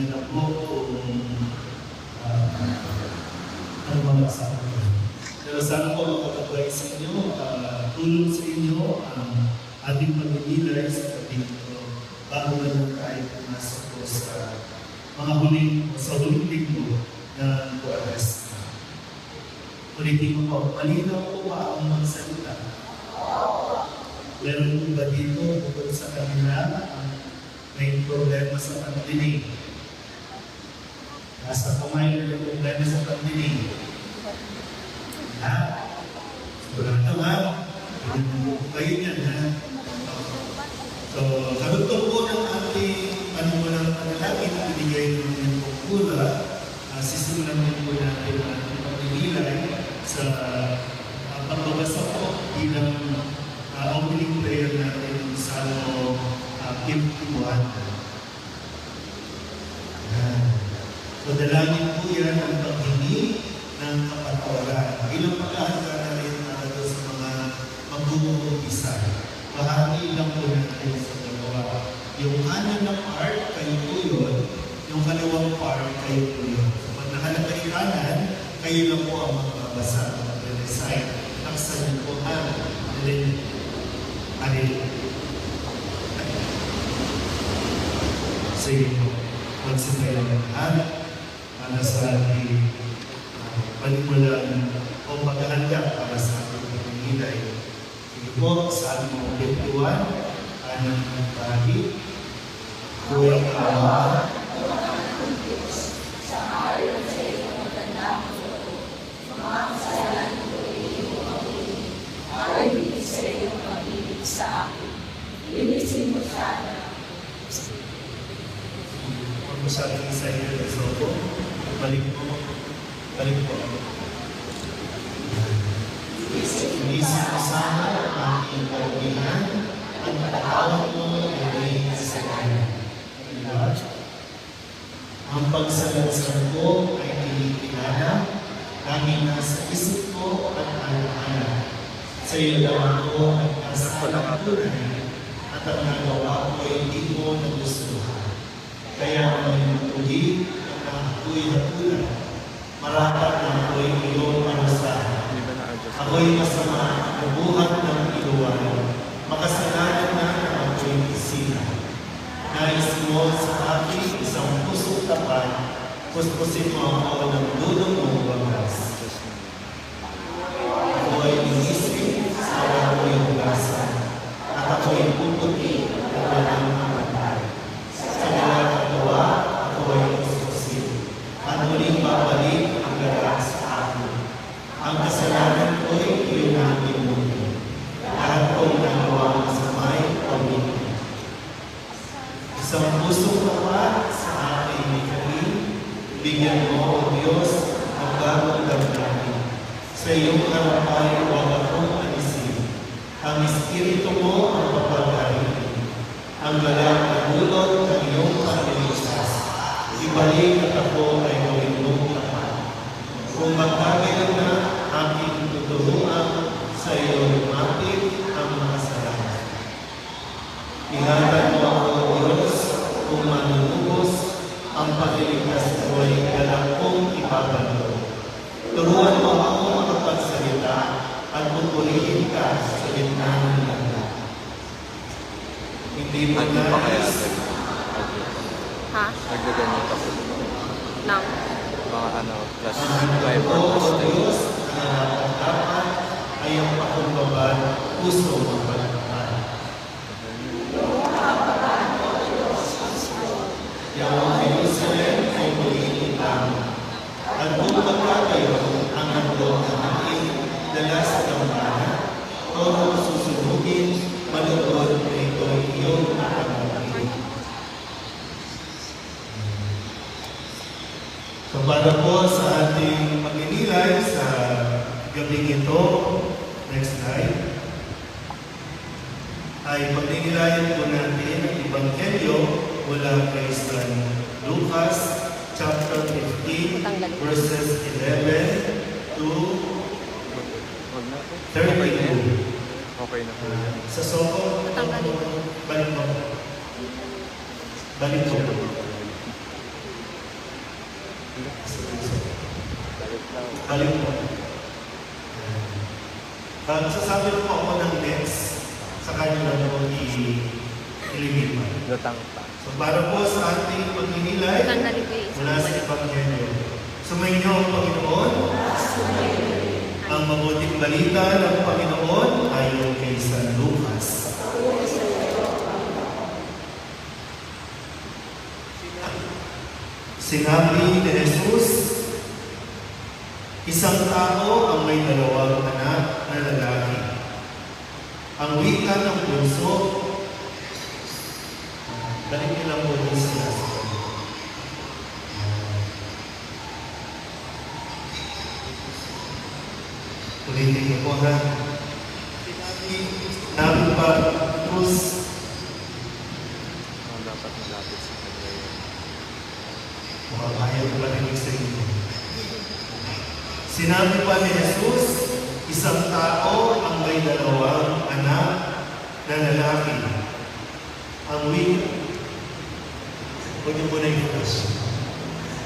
na po kung ano mga kasama ko. Pero sana po makakabay sa inyo, tulong sa inyo ang ating pag-iilay sa ating bago na lang tayo pumasok po sa mga huling linggo ng Kuwares. Ulitin mo po, malinaw po ba ang mga salita? Meron po ba dito bukod sa kanila may problema sa pagdinig? Nasa kamay na problema sa pagdinig. Ha? Sigurado ha? Hindi po kayo yan ha? So, karugtong po ng ating panuwalang panalangin na binigay ng inyong pagkula, sisimulan po natin ang ating pagdinilay sa pagbabasa po bilang opening prayer natin sa Salmo 51. So, dalangin po yan ang paghingi ng kapatawaran. Bilang paghahanda na rin natin sa mga magbubungbisa. Bahagi lang po natin sa dalawa. Yung kanan na part, kayo po yun. Yung kalawang part, kayo po yun. So, pag nakalagay kanan, kayo lang po ang magbabasa. Mag-recite. Taksan niyo po ang sige po. Magsimay lang ang para sa ating panimulan o paghahanda para sa ating pagpinilay. Sige po, sa ating mga pintuan, anong bahagi, huwag kawa, sa ayon sa iyong magandang mga kasalanan ko iyong pag-ibig, ayon sa iyong pag-ibig sa akin. Linisin mo sana. Huwag mo sabi sa iyo ng sopo, balik po. Linisin mo sana ang aking kalugihan, ang patawag mo ay sa kanya. Ang pagsalansan ko ay tinitingala, laging nasa isip ko at anak-anak. Sa iyo daw ako at nasa kalangkuran, at ang nagawa ko ay hindi mo nagustuhan. Kaya may tuli na ako'y nakulan, marapat na ako'y iyong parusahan. Ako'y masama, nabuhat ng iluwan, makasalanan na ako'y isina. Nais mo sa akin isang pusong tapat, puspusin mo ako ng dulong mong wagas. Ako ay inisip sa ako'y hugasan, at ako'y puputi at walang mamatay. Sa mga katawa, ako ay puspusin, at muling babalik ang gagas sa akin. Ang kasalanan ko'y iyong natin muli, lahat kong nagawa sa may pamilya. Isang pusong tapat sa aking likhain, bigyan mo, O Diyos, ang bagong damdamin. Sa iyong harapan, huwag akong alisin. Ang Espiritu mo ang papagaling. Ang galang na hulot ng iyong pagligtas. Ibalik at ako ay gawin mong tapat. Kung magkagayon na aking tuturuan, sa iyo lumapit ang mga salamat. Ingatan mo ako, O Diyos, kung manunubos, ang pagliligtas ko ay galang kong ipapalo. Turuan mo ako makapagsalita at pupurihin ka sa gitna ng lahat. Hindi mo nais. Ha? Nagdaganit ako. Nang? Mga plus Ang driver O plus Diyos, ang dapat ay ang pakumbabal, puso ng pagkakaan. Yung Jerusalem ay magiging tama. At kung magkakayo ang handog ng aking dala sa kampana, todo susunugin, malugod na ito'y iyong nakakapagin. So para po sa ating pagninilay sa gabing ito, next slide, ay pagninilayan po natin ang Ebanghelyo mula kay San Lucas chapter 15 verses 11 to 32. Okay na po yan. Sa Soko, balik mo. Balik na. Balik mo. Sasabi po ako ng next sa kanya na po ilimit mo. Lutang pa. So para po sa ating pagninilay Sandali ko eh. mula sa Ebanghelyo. Sumainyo ang Panginoon. Ang mabuting balita ng Panginoon ayon kay San Lucas. Sinabi ni Jesus, isang tao ang may dalawang anak na lalaki. Ang wika ng bunso, balik niyo lang po din sila sa kanya. Ulitin niyo po ha. Sinabi pa, Cruz, Ang dapat malapit sa kanya yun. mukhang ayaw ko marinig sa inyo. Sinabi pa ni Jesus, isang tao ang may dalawang anak na lalaki. Ang wika. Huwag niyo muna i-flash.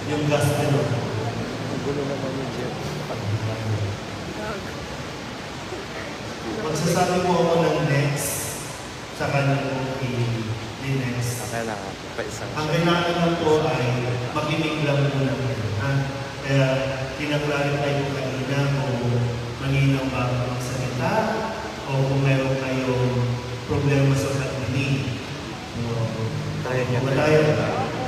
Yung gas na yun. Ang gulo naman yung Jeff. Magsasabi po ako ng next sa kanyang i-next. Kailangan pa isang Ang kailangan lang po ay makinig lang muna kayo. Ha? Kaya kinaklarify ko kanina kung malinaw ba ang salita o kung meron kayong problema sa pagdinig. Kaya niya Matayo.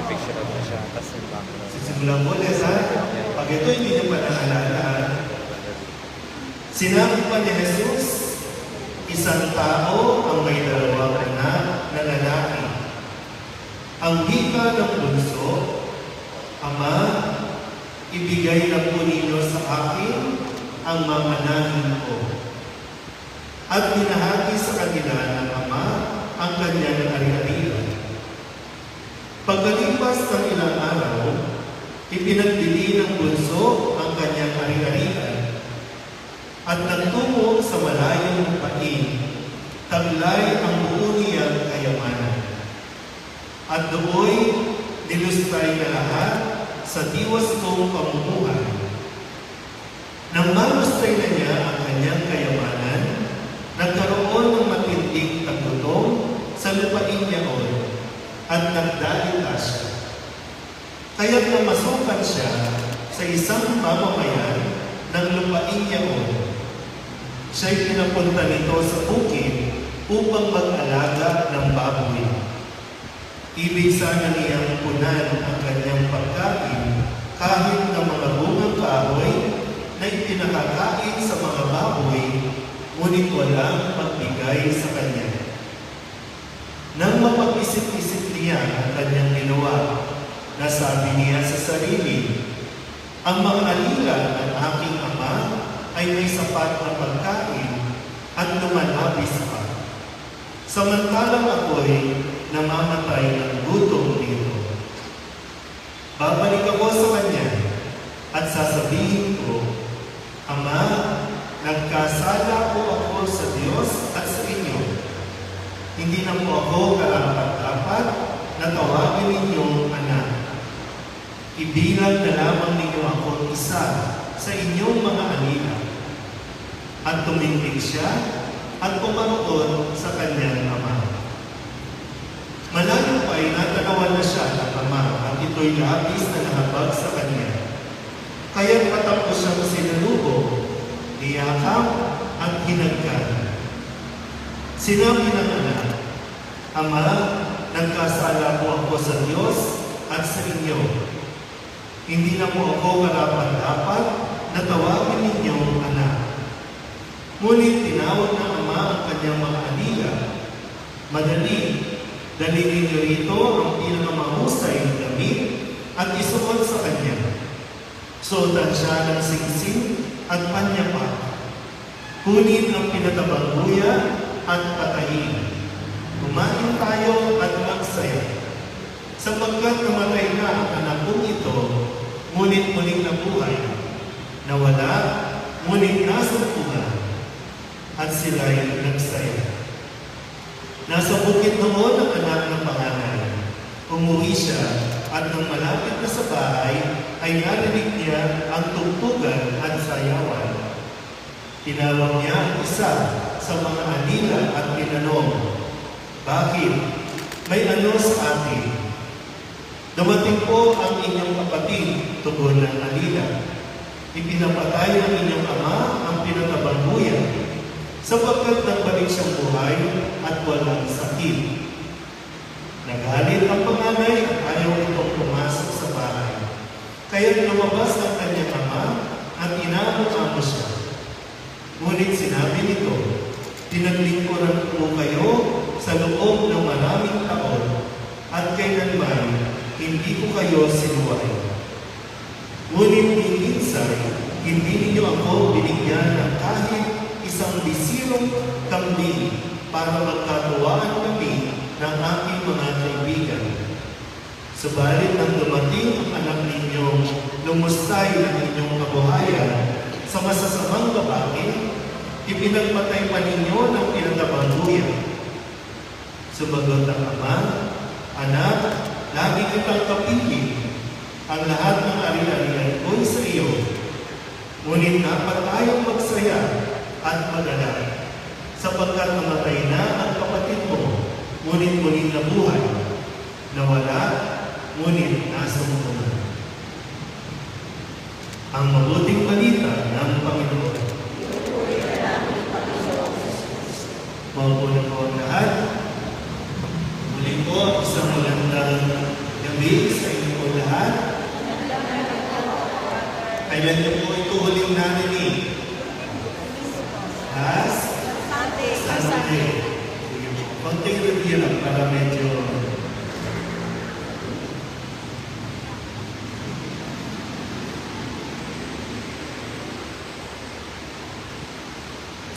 picture mo siya, tapos yung background. Sisimulan mo ulit ha? Pag ito hindi niyo pa nakalala ha? Sinabi pa ni Jesus, isang tao ang may dalawang anak na lalaki. Ang wika ng bunso, Ama, ibigay na po ninyo sa akin ang mamanahin ko. At binahagi sa kanila ng Ama ang kanyang ari-arian. Pagkalipas ng ilang araw, ipinagbili ng bunso ang kanyang ari-arian at nagtungo sa malayong lupain, taglay ang buo niyang kayamanan. At doon, nilustay na lahat sa diwas kong pamumuhay. Nang malustay na niya ang kanyang kayamanan, nagkaroon ng matinding tagutong sa lupain niya at nagdalita siya. Kaya't namasukan siya sa isang mamamayan ng lupain niya Siya'y pinapunta nito sa bukid upang mag-alaga ng baboy. Ibig sana niyang punan ang kanyang pagkain kahit ng mga bungang kahoy na ipinakakain sa mga baboy, ngunit walang magbigay sa kanya. Nang mapag-isip-isip niya ang kanyang ginawa, nasabi niya sa sarili, ang mga alila ng aking ama ay may sapat na pagkain at lumalabis pa. Samantalang ako'y namamatay ng gutom dito. Babalik ako sa kanya at sasabihin ko, Ama, nagkasala po ako sa Diyos at sa inyo. Hindi na po ako karapat-dapat na tawagin ninyong anak. Ibilang na lamang ninyo ako isa sa inyong mga alila. At tumindig siya at pumaroon sa kanyang ama. Malayo pa ay natanawan na siya ng ama at ito'y labis na nahabag sa kanya. Kaya't patapos siyang sinalubong, niyakap at hinagkan. Sinabi ng anak, Ama, nagkasala po ako sa Diyos at sa inyo. Hindi na po ako karapat-dapat na tawagin ninyong anak. Ngunit tinawag ng ama ang kanyang mga alila. Madali, dalhin niyo rito ang pinakamahusay na damit at isuot sa kanya. Suotan siya ng singsing at panyapak. Kunin ang pinatabang luya at patayin. Kumain tayo at magsaya. Sapagkat namatay na ang anak kong ito, ngunit muling nabuhay. Nawala, ngunit nasumpungan. At sila'y nagsaya. Nasa bukid noon ang anak ng panganay. Umuwi siya at nang malapit na sa bahay, ay narinig niya ang tugtugan at sayawan. Tinawag niya ang isa sa mga alila at tinanong, "Bakit? May ano sa atin?" "Dumating po ang inyong kapatid," tugon ng alila. "Ipinapatay ng inyong ama ang pinatabanguyan, sapagkat nagbalik siyang buhay at walang sakit." Nagalit ang panganay at ayaw itong pumasok sa bahay. Kaya lumabas ang kanyang ama at inaamo-amo siya. Ngunit sinabi nito, "Pinaglingkuran ko kayo sa loob ng maraming taon at kailanman hindi ko kayo sinuway. Ngunit minsan, hindi ninyo ako binigyan ng kahit isang bisirong kambing para magkatuwaan kami ng aking mga kaibigan. Subalit nang dumating ang anak ninyong lumustay ng inyong kabuhayan sa masasamang babae, ipinagpatay pa ninyo ng pinatabanguyan." Sumagot ang ama, "Anak, lagi kitang kapiling. Ang lahat ng ari-arian ko'y sa iyo. Ngunit dapat tayong magsaya at mag-alala, sapagkat namatay na ang kapatid mo, ngunit muling nabuhay. Nawala, ngunit nasumunan." Ang mabuting balita ng Panginoon. Maupo na po ang lahat. Muli po, isang magandang gabi sa inyo po lahat. Kailan niyo po ito huling narinig? Sunday. Konting review lang para medyo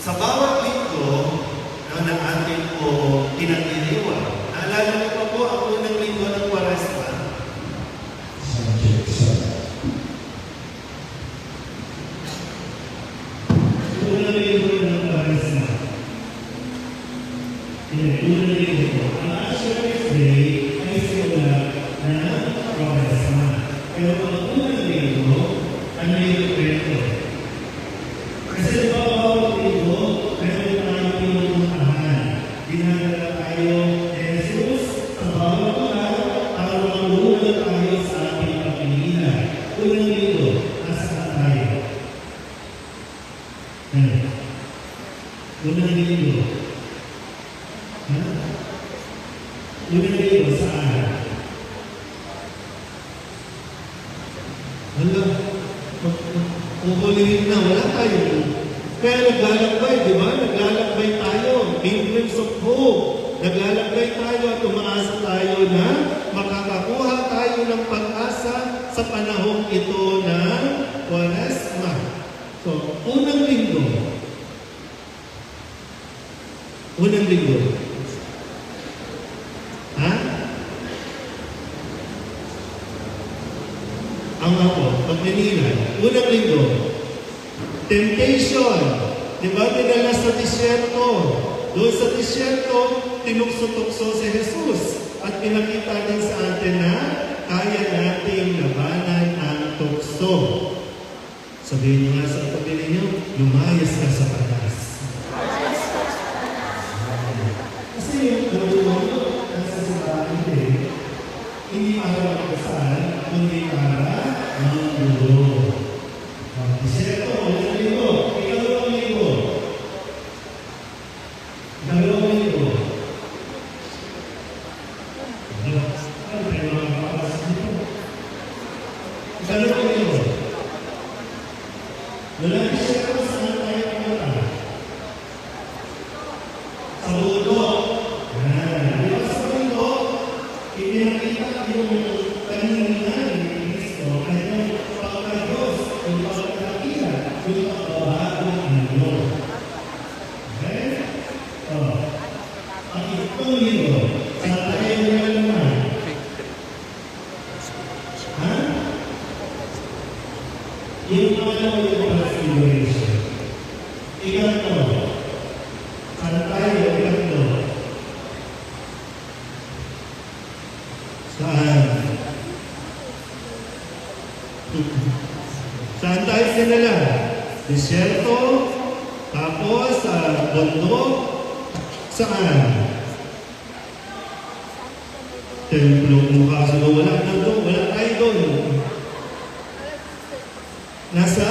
sa bawat linggo na atin po pinagdiriwang. Naalala niyo pa po ang unang linggo ng Kwaresma? Unang linggo ng Kwaresma. Unang linggo. Ang Asherah Day ay simula ng Kwaresma. Pero ang unang linggo, ano yung kwento? Kasi ba bawat linggo, meron tayong pinupuntahan. Dinadala tayo ni Jesus sa bawat lugar para makulungan tayo sa ating pagpilihan. Unang linggo, nasaan tayo? Unang linggo. Unang linggo, saan? Wala. Kukulihin na, wala tayo. Kaya naglalakbay, di ba? Naglalakbay tayo. Pilgrims of hope. Naglalakbay tayo at umaasa tayo na makakakuha tayo ng pag-asa sa panahong ito ng Kwaresma. So, unang linggo. Unang linggo. Ha? Ang ako, pagninilan. Unang linggo. Temptation. Di ba? Dinala sa disyerto. Doon sa disyerto, tinukso-tukso si Jesus. At pinakita din sa atin na kaya nating labanan ang tukso. Sabihin niyo nga sa tabi ninyo, lumayas ka sa patas. Kasi yung gawin mo, nasa simbahan din, hindi para magkasal, kundi para manggulo. Disyerto, unang linggo, ikalawang linggo. Dalawang linggo. Ano tayo mga kapalas dito? Ikalawang linggo. Mula disyerto, saan tayo pumunta? Sa mundo. Di ba sa mundo, ipinakita yung kaninginan ni Cristo ay yung pagkagos, yung pagkakakila, yung pagbabago ng mundo. Okay? Ang itong linggo, saan tayo mula naman? Ha? Yung pangalawa yung transfiguration. Ikanto, saan tayo ikanto? Saan? Saan tayo sinala? Disyerto, tapos bundok, saan? Templo, mukha sa walang nandun, walang tayo doon. Nasa?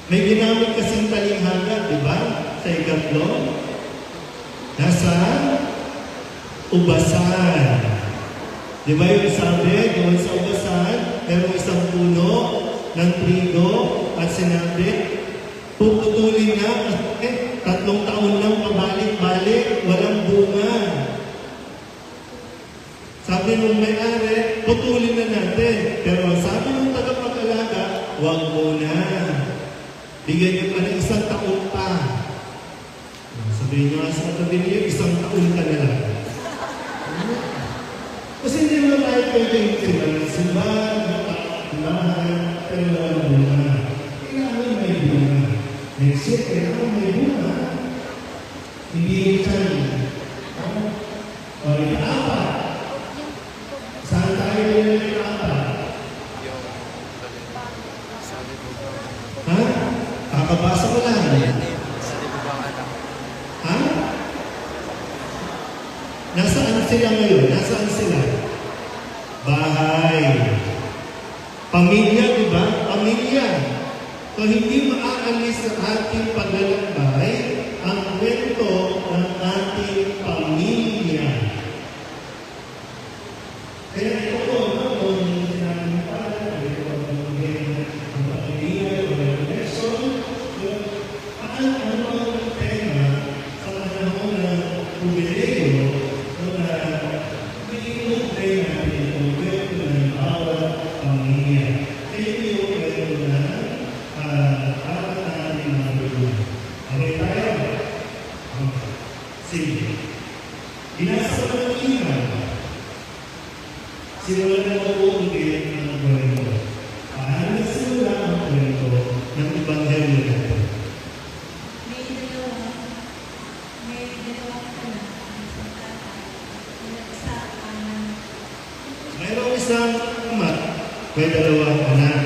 May ginamit kasing talinghaga, di ba? Sa ikatlo. Nasa? Ubasan. Di ba yung sabi, doon sa ubasan, merong isang puno ng trigo at sinabi, puputulin na kasi 3 taon lang pabalik-balik, walang bunga. Sabi nung may-ari, putulin na natin. Pero sabi nung tagapag-alaga, huwag muna. Bigyan niyo pa ng 1 taon pa. Sabihin niyo nga sa katabi niyo, 1 taon ka na lang. Kasi hindi naman tayo pwedeng simba, pero walang bunga. Kailangan may bunga. Next year, kailangan may bunga. Hindi yung chan. O, ika-apa. Saan tayo yung ika-apa? Sabi ko ba? Ha? Kakabasa ko lang. Sabi ko ba anak? Ha? Nasaan sila ngayon? Nasaan sila? Bahay. Pamilya, di ba? Pamilya. So, hindi maaalis sa ating paglalakbay ang kwento ng ating pamilya. Kaya ito po, kung sinabi pa, ito ang pamilya, o connection, ano ang tema sa panahon ng jubileo na iniintay natin ang kwento ng bawat pamilya. Kaya ito yung kwento na para natin mga gulo. Okay tayo? Sige. Inasa ko ng iman. Sinulan na mag-uungin ang kwento. Paano nagsimula ang kwento ng Ebanghelyo natin? May dalawang anak. Mayroong isang ama, may 2 anak.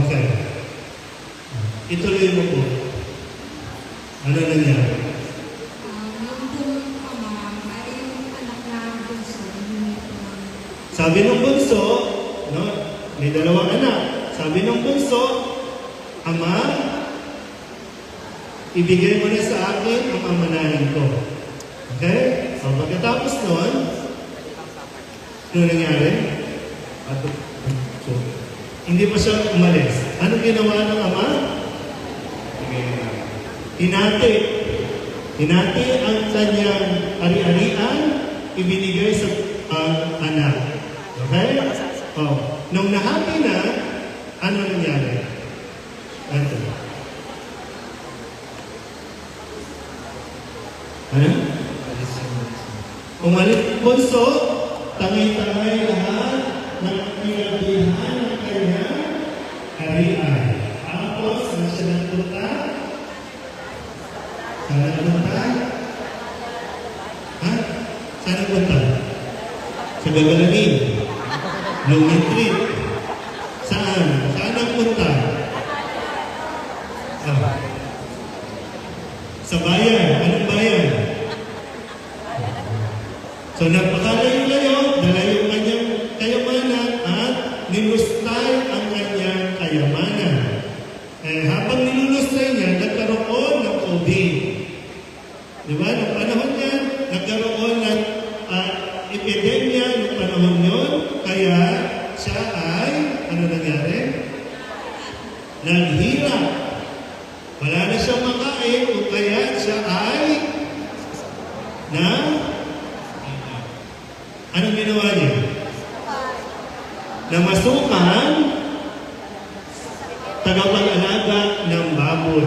Okay. Ituloy mo po. Ano nangyari? Yung bunong ama ay yung anak na bunso. Sabi ng bunso, no, may 2 anak. Sabi ng bunso, Ama, ibigay mo na sa akin ang mamanahin ko. Okay? So, pagkatapos nun, ano nangyari? So, hindi pa siya umalis. Anong ginawa ng ama? Hinati. Hinati ang kanyang ari-arian, ibinigay sa anak. Okay? Oh. Nung nahati na, ano nangyari? Ito. Ano? Umalis ang bunso, tangay-tangay lahat ng pinagbilhan ng kanyang arian. Tapos, saan siya nagpunta? Saan nagpunta? Ha? Saan nagpunta? Sa Gagalangin. Lumitrit. Saan? Saan nagpunta? Ah. Sa bayan. Anong bayan? So napakalayo-layo, dala yung kanyang kayamanan at nilustay ang kanyang kayamanan. Habang nilulustay niya, nagkaroon ng COVID. Di ba? Noong panahon niya, nagkaroon ng epidemya noong panahon yun. Kaya siya ay, ano nangyari? Naghirap. Wala na siyang makain o kaya siya ay anong ginawa niya? Namasukan tagapag-alaga ng baboy.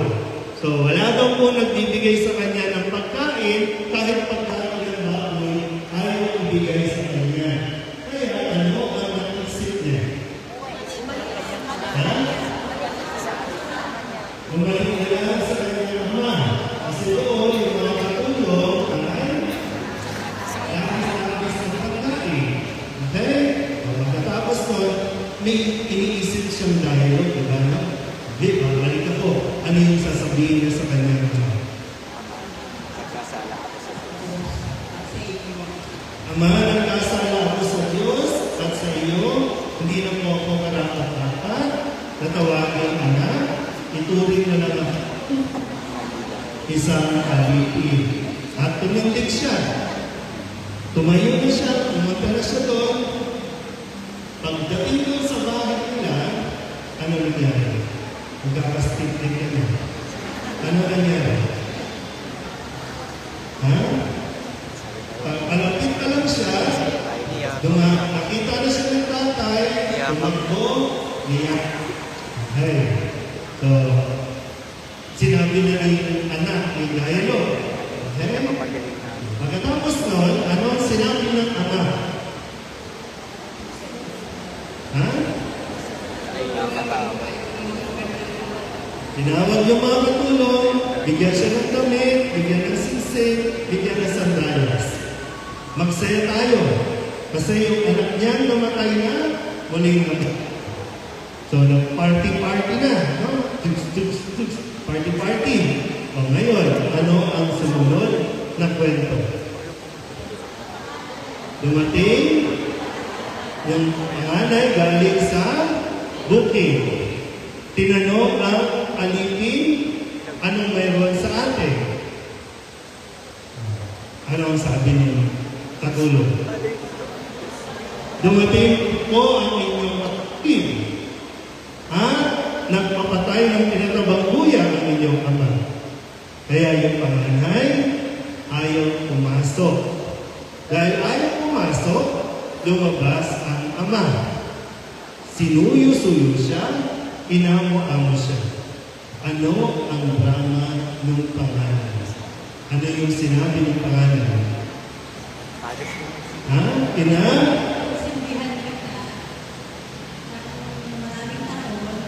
So wala daw po nagbibigay sa kanya ng pagkain kahit pagkain ng baboy ayaw ibigay sa kanya. Kaya ano ang naisip niya? Ha? Bumalik na lang sa kanyang ama. Kasi doon yung mga katulong ay okay? Pagkatapos nun, may iniisip siyang dialogue, di ba? No? Di ba? Balik ako. Ano yung sasabihin niya sa kanyang ama? Nagkasala ako sa Ama, nagkasala ako sa Diyos at sa iyo, hindi na po ako karapat-dapat, natawagin anak, ituring na lang ako isang alipin. At tumindig siya. Tumayo na siya, pumunta na siya doon. Pagdating doon sa bahay nila, ano nangyari? Magkakastig-dig na niya. Ano nangyari? Ha? Palapit na lang siya, nakita na siya ng tatay, tumakbo, niyak. Okay. So, sinabi na ng anak, may dialogue. Okay? Pagkatapos nun, ano ang sinabi ng ama? Ha? Tinawag yung mga katulong, bigyan siya ng damit, bigyan ng singsing, bigyan ng sandalas. Magsaya tayo. Kasi yung anak niya namatay na, muling namatay. So, nag-party-party na. No? Party-party. O ngayon, ano ang sumunod na kwento? Dumating yung panganay galing sa bukid. Tinanong ang alipin, anong mayroon sa atin? Ano ang sabi ng katulong? Dumating po ang inyong kapatid. Nagpapatay ng tinatabangguya ang inyong ama. Kaya yung panganay ayaw pumasok. Dahil ayaw pumasok, lumabas ang ama. Sinuyo-suyo siya, inamo-amo siya. Ano ang drama ng pangalan? Ano yung sinabi ng pangalan? Ha? Sindihan kita ng maraming taon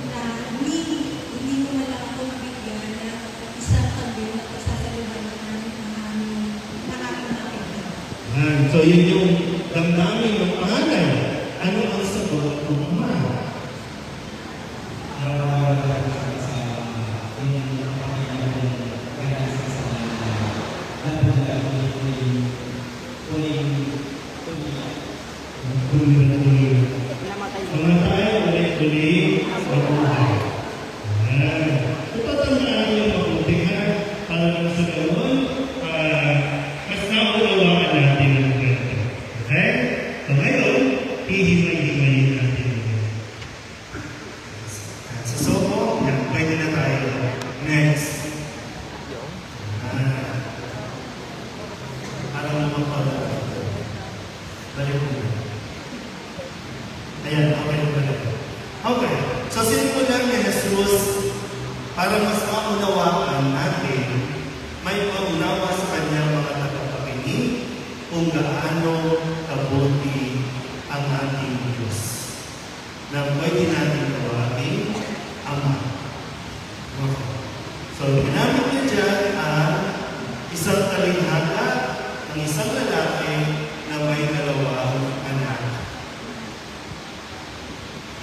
na hindi mo man lang ako mabigyan na isang tabi na pagsasalihan ng aming nakakita. So yun yung damdamin ng pangalan. Ano ang sagot ng ama? Mamatay ulit-ulit sa buhay. Itatandaan niyo mabuti ha, para sa ganoon, mas naunawaan natin ang kwento. Okay? So ngayon, hihimay-himayin natin. Sa Sopo, pwede na tayo. Next. Para naman pala. Balik mo. Ayan, okay na pala. Okay. So, sinimulan ni Jesus para mas maunawaan natin, may paunawa sa kanyang mga tagapakinig kung gaano kabuti ang ating Diyos na pwede natin tawagin Ama. Okay. So, ginamit niya dyan ang isang talinhaga ng isang lalaki na may dalawang anak.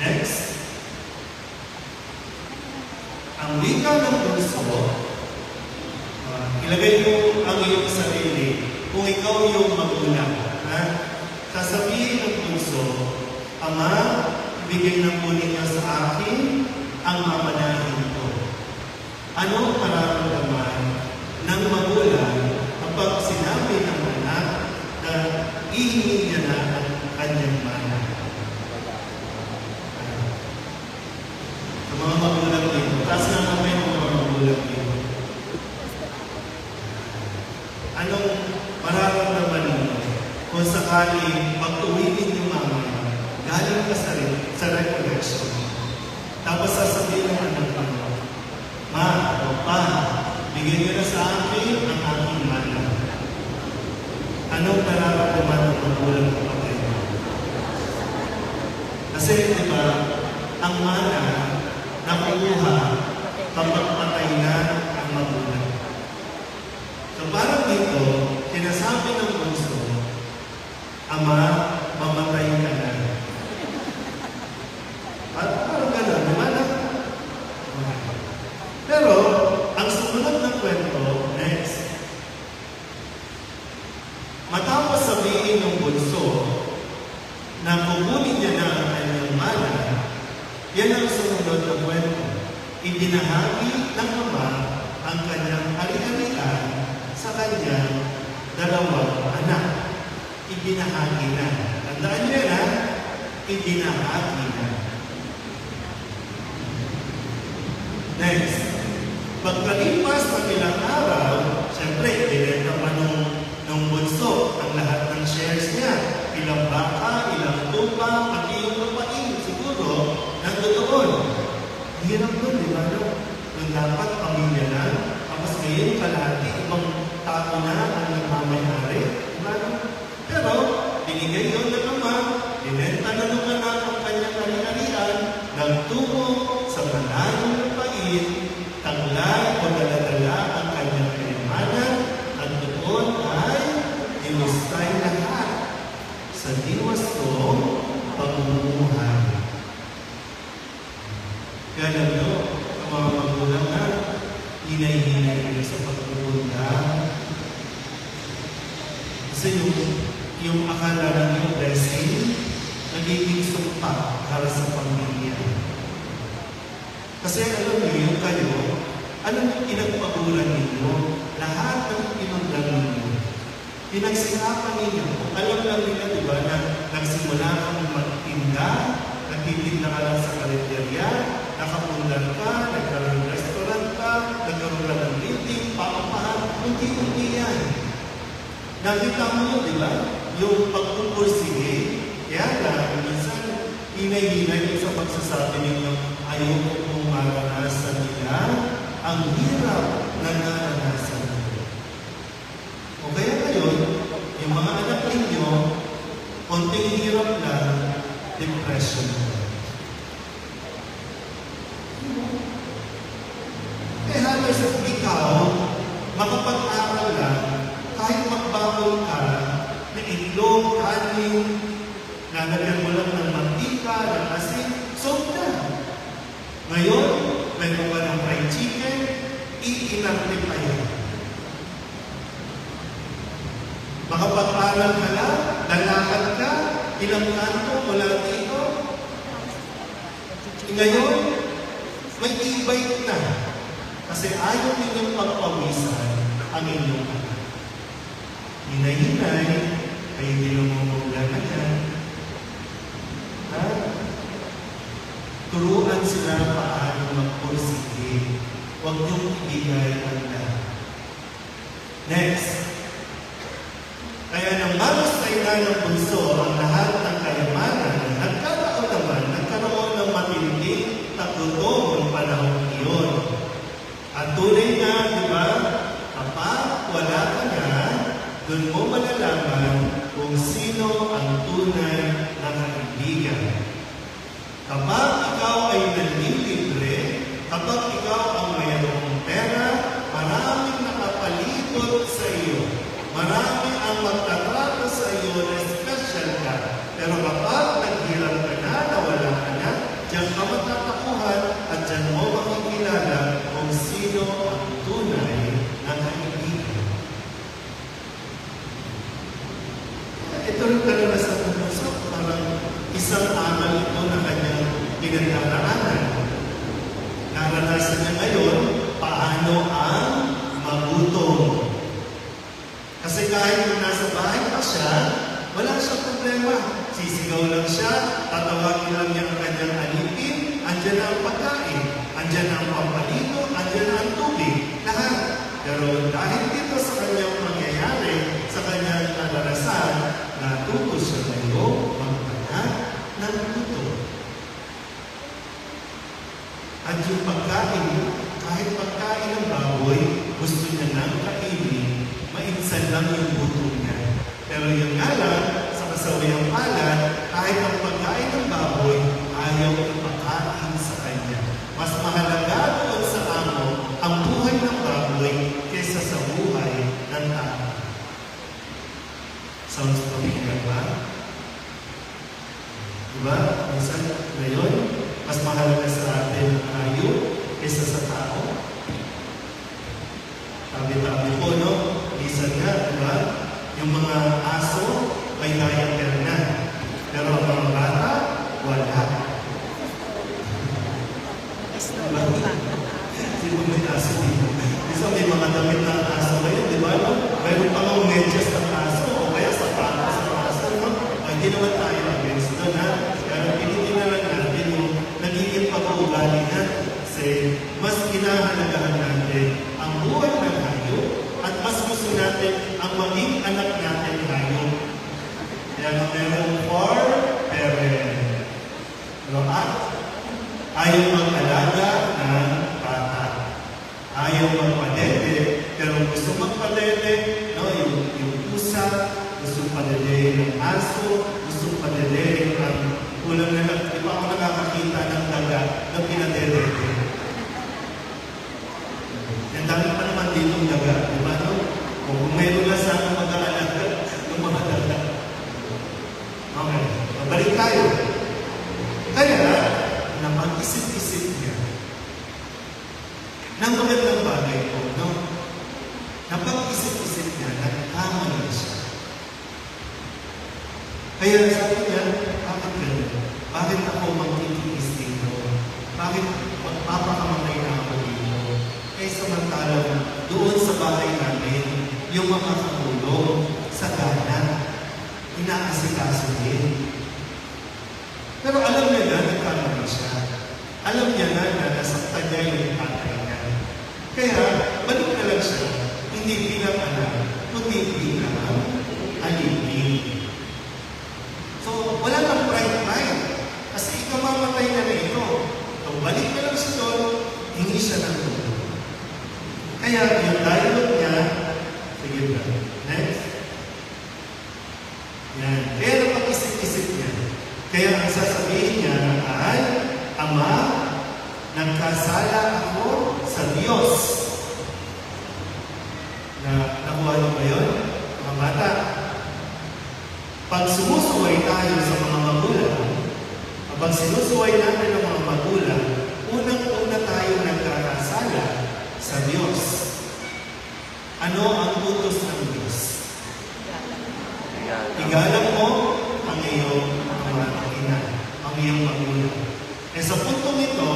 Next. Ang wika ng puso, ilagay mo ang iyong sarili kung ikaw yung magulang. Sasabihin ng puso, Ama, ibigay ng po ninyo sa akin ang mamanahin ko. Ano ang mararamdaman ng magulang kapag sinabi ng anak na ihingi niya na ang kanyang mana? Sa mga magulang dito, taas na kamay ng mga magulang dito. Anong mararamdaman ninyo kung sakali pag-uwi ninyo mamaya, galing ka sa recollection, tapos sasabihin ng anak mo, Ma, Pa, bigyan niyo na sa akin ang aking mana. Anong nararamdaman ng magulang kapatid? Kasi, di ba, ang mana nakukuha kapag patay na ang magulang. So, parang dito, sinasabi ng puso, Ama, mamatay ka na. niya na ang kanyang mana, yan ang sumunod na kwento. Ibinahagi ng Ama ang kanyang ari-arian sa kanyang dalawang anak. Ibinahagi na. Tandaan niyo na, ibinahagi na. Next. Pagkalipas ng ilang araw, siyempre, binenta pa nung bunso ang lahat ng shares niya. Ilang baka, ilang tupa, pati yung lupain, siguro, nandoon. Hirap nun, di ba? Nung dapat pamilya na, tapos ngayon kalahati, ibang tao na ang nagmamayari. Di ba? Pero, binigay yun ng Ama, binenta na nung anak ang kanyang ari-arian, nagtungo sa malayong lupain, taglay o daladala ang kanyang kayamanan, at doon ay inustay lahat sa diwastong pamumuhay. Kaya alam nyo, ang mga magulang na hinay-hinay nila sa pagpupunta. Kasi yung akala ng yung blessing, nagiging sumpa para sa pamilya. Kasi alam niyo, yung kayo, alam niyo pinagpagulan ninyo, lahat ng pinagdan ninyo, pinagsikapan ninyo. Alam lang nila, di ba, na nagsimula kang magtinda, nagtitinda ka lang sa karinderya, nakapundar ka, nagkaroon ng restaurant ka, nagkaroon ka ng meeting, paapahan, unti-unti yan. Nakita mo yun, di ba? Yung pagpupursige, kaya lang, minsan, hinay-hinay sa pagsasabi ninyo, ayoko kong maranasan nila ang hirap na naranasan nila. O kaya ngayon, yung mga anak ninyo, konting hirap lang, depression na. Eh halos ikaw, makapag-aral lang, kahit magbakol ka, na itlog, kanin, nalagyan mo lang ng mantika, ng asin, sold na. Ngayon, mayroon ka ng fried chicken, iinarte pa yan. Makapag-aral ka lang, lalakad ka, ilang kanto mula dito. Ngayon, may e-bike na. Kasi ayaw ninyong pagpawisan ang inyong anak. Hinay-hinay, ay hindi lumumula na yan. Ha? Turuan sila paano magpursige. Huwag niyong ibigay ang lahat. Next. Kaya nang marustay na ng bunso ang lahat ng kayamanan, nagkaroon ng matinding tagutom ng panahon iyon. At tunay na, di ba, kapag wala ka na, doon mo malalaman kung sino ang tunay na kaibigan. Kapag ikaw ay nanlilibre, kapag ikaw ang mayroong pera, maraming nakapalibot sa iyo. Marami ang magtatrato sa iyo na special ka. Pero kapag naghirap ka na, nawala ka na, diyan ka matatakuhan at diyan mo makikilala kung sino ang tunay na kaibigan. Ito rin talaga sa puso, parang isang amal ito na kanyang pinagdaraanan. Naranasan niya ngayon paano ang magutom. Kasi kahit kung nasa bahay pa siya, wala siyang problema. Sisigaw lang siya, tatawagin lang niya ang kanyang alipin, andyan na ang pagkain, andyan na ang pampaligo, andyan na ang tubig, lahat. Pero dahil dito sa kanyang mangyayari, sa kanyang naranasan, natuto siya ngayon magpanak ng luto. At yung pagkain, kahit pagkain ng baboy, gusto niya nang kainin, mainsan lang yung buto niya. Pero yun nga lang, sa kasawayang palad, kahit ang pagkain ng baboy, ayaw ipakain sa kanya. Mas mahalaga doon sa amo ang buhay ng baboy kaysa sa buhay ng tao. Sounds familiar ba? Diba? Minsan ngayon, mas mahalaga sa atin ang hayop kaysa sa tao. Tabi-tabi po, no? Minsan nga, diba? Yung mga aso, may diaper na. Pero ang mga bata, Ano at? Ayaw mag-alaga ng bata. Ayaw magpadede, pero gusto magpadede, no? Yung pusa, gusto padede ng aso, gusto padede ng kulang na lang. Di pa ako nakakakita ng daga na pinadede. Ang dami pa naman ditong daga, di ba? No? Kung meron na sana mag-aalaga ng mga daga. Okay, mabalik tayo. Kaya, napag-isip-isip niya ng magandang bagay po, no? Napag-isip-isip niya, nagkamali siya. Kaya sabi niya, bakit ganun? Bakit ako magtitiis dito? Bakit magpapakamatay na ako dito? Eh samantalang doon sa bahay namin, yung mga katulong sa gana, inaasikaso din. Pero alam niya na, nagkamali siya. Alam niya na nasaktan niya yung tatay niya. Kaya, balik na lang siya, hindi bilang anak, kundi bilang alipin. So, wala kang pride. Kasi ikaw mamatay na ito. So, balik na lang siya doon, hingi siya ng tulong. Kaya, yung dialogue niya, sige ba? Next. Yan. Kaya napag-isip-isip niya. Kaya ang sasabihin niya ay, Ama, nagkasala ako sa Diyos. Nakuha niyo ba yun? Mga bata. Pag sumusuway tayo sa mga magulang, pag sinusuway natin ang mga magulang, unang-una tayo nagkakasala sa Diyos. Ano ang utos ng Diyos? Igalang mo ang iyong mga ina, ang iyong magulang. Eh sa puntong ito,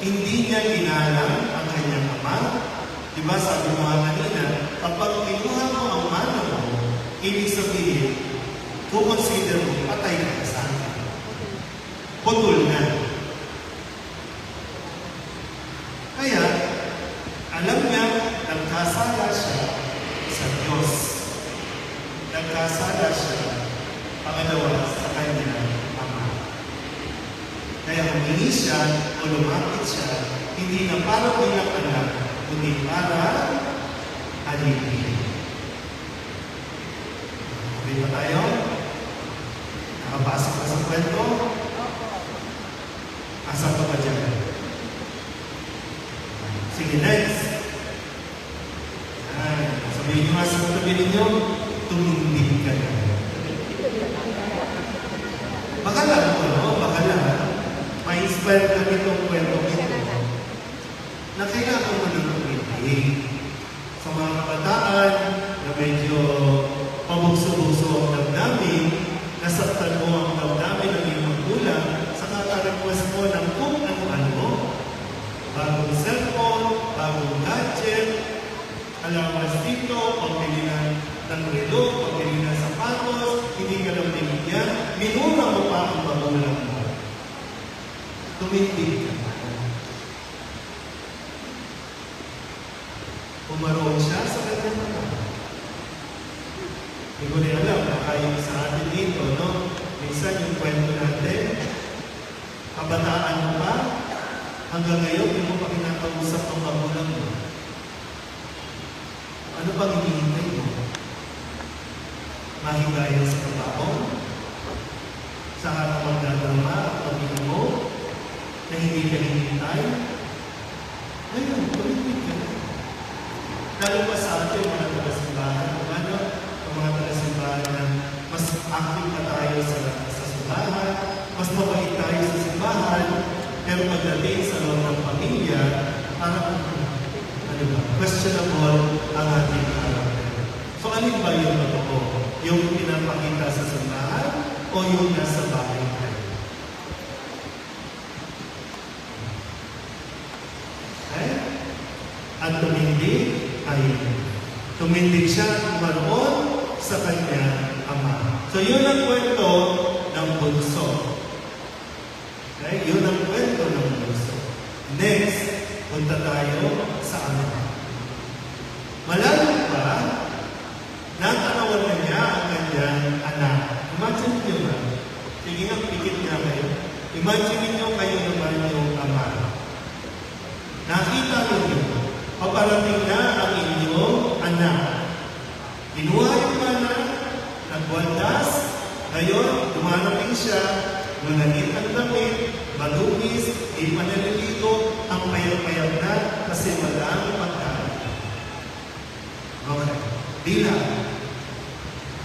hindi niya ginalang ang kanyang ama. Diba sabi mo nga kanina, kapag kinuha mo ang mana mo, ibig sabihin, consider mo, patay na sa akin. Putol na. Kaya, alam niya, nagkasala siya sa Diyos. Nagkasala siya, pangalawa, sa kanyang ama. Kaya humingi siya o lumapit siya, hindi na para bilang anak, kundi para alipin. Okay ba tayo? Nakapasok na sa kwento? Asa pa ba dyan? Sige, next. Sabihin nyo nga sa katabi ninyo, tumindig ka na. Baka lang po, no? Baka lang. Ma-inspire ka nitong kwento ito. Na kailangan mo ng tumindig. Sa mga kabataan na medyo pabugso-bugso ang damdamin, nasaktan mo ang damdamin ng iyong magulang, sa kakarequest mo ng kung ano-ano, bagong cellphone, bagong gadget, alawas dito, pagpili ng relo, pagpili ng sapatos, hindi ka lang binigyan, minura mo pa ang magulang mo. Tumindig ka. Pumaroon siya sa kanyang mga. Hindi ko rin alam, baka yung sa atin dito, no? Minsan yung kwento natin, kabataan mo pa, hanggang ngayon, hindi mo pa kinakausap ng magulang mo. Ano bang hinihintay mo? Mahigayan sa trabaho? Sa harap magdadrama at pamilya mo? Na hindi ka hinihintay? Ngayon, tumitig ka na. Lalo pa sa atin, mga taga-simbahan, ano? Ang mga taga-simbahan na mas active pa tayo sa simbahan, mas mabait tayo sa simbahan, pero pagdating sa loob ng pamilya, parang questionable ang ating karakter. So, alin ba yung totoo? Yung pinapakita sa simbahan o yung nasa bahay tayo? Okay? At tumindig siya maroon sa kanyang ama. So, yun ang kwento ng bunso. Okay? Yun ang kwento ng bunso. Next, punta tayo sa ama. Malalim pa, natanawan na niya ang kanyang anak. Imagine nyo ba? Sige nga, pikit nga kayo. Imagine niyo kayo naman yung ama. Nakita niyo, paparating na ang inyong anak. Kinuha yung anak, nagwaldas, ngayon, dumarating siya, nunanit ang damit, madungis, di pa naliligo, ang payag-payag na kasi walang pagkain. Okay. Dila.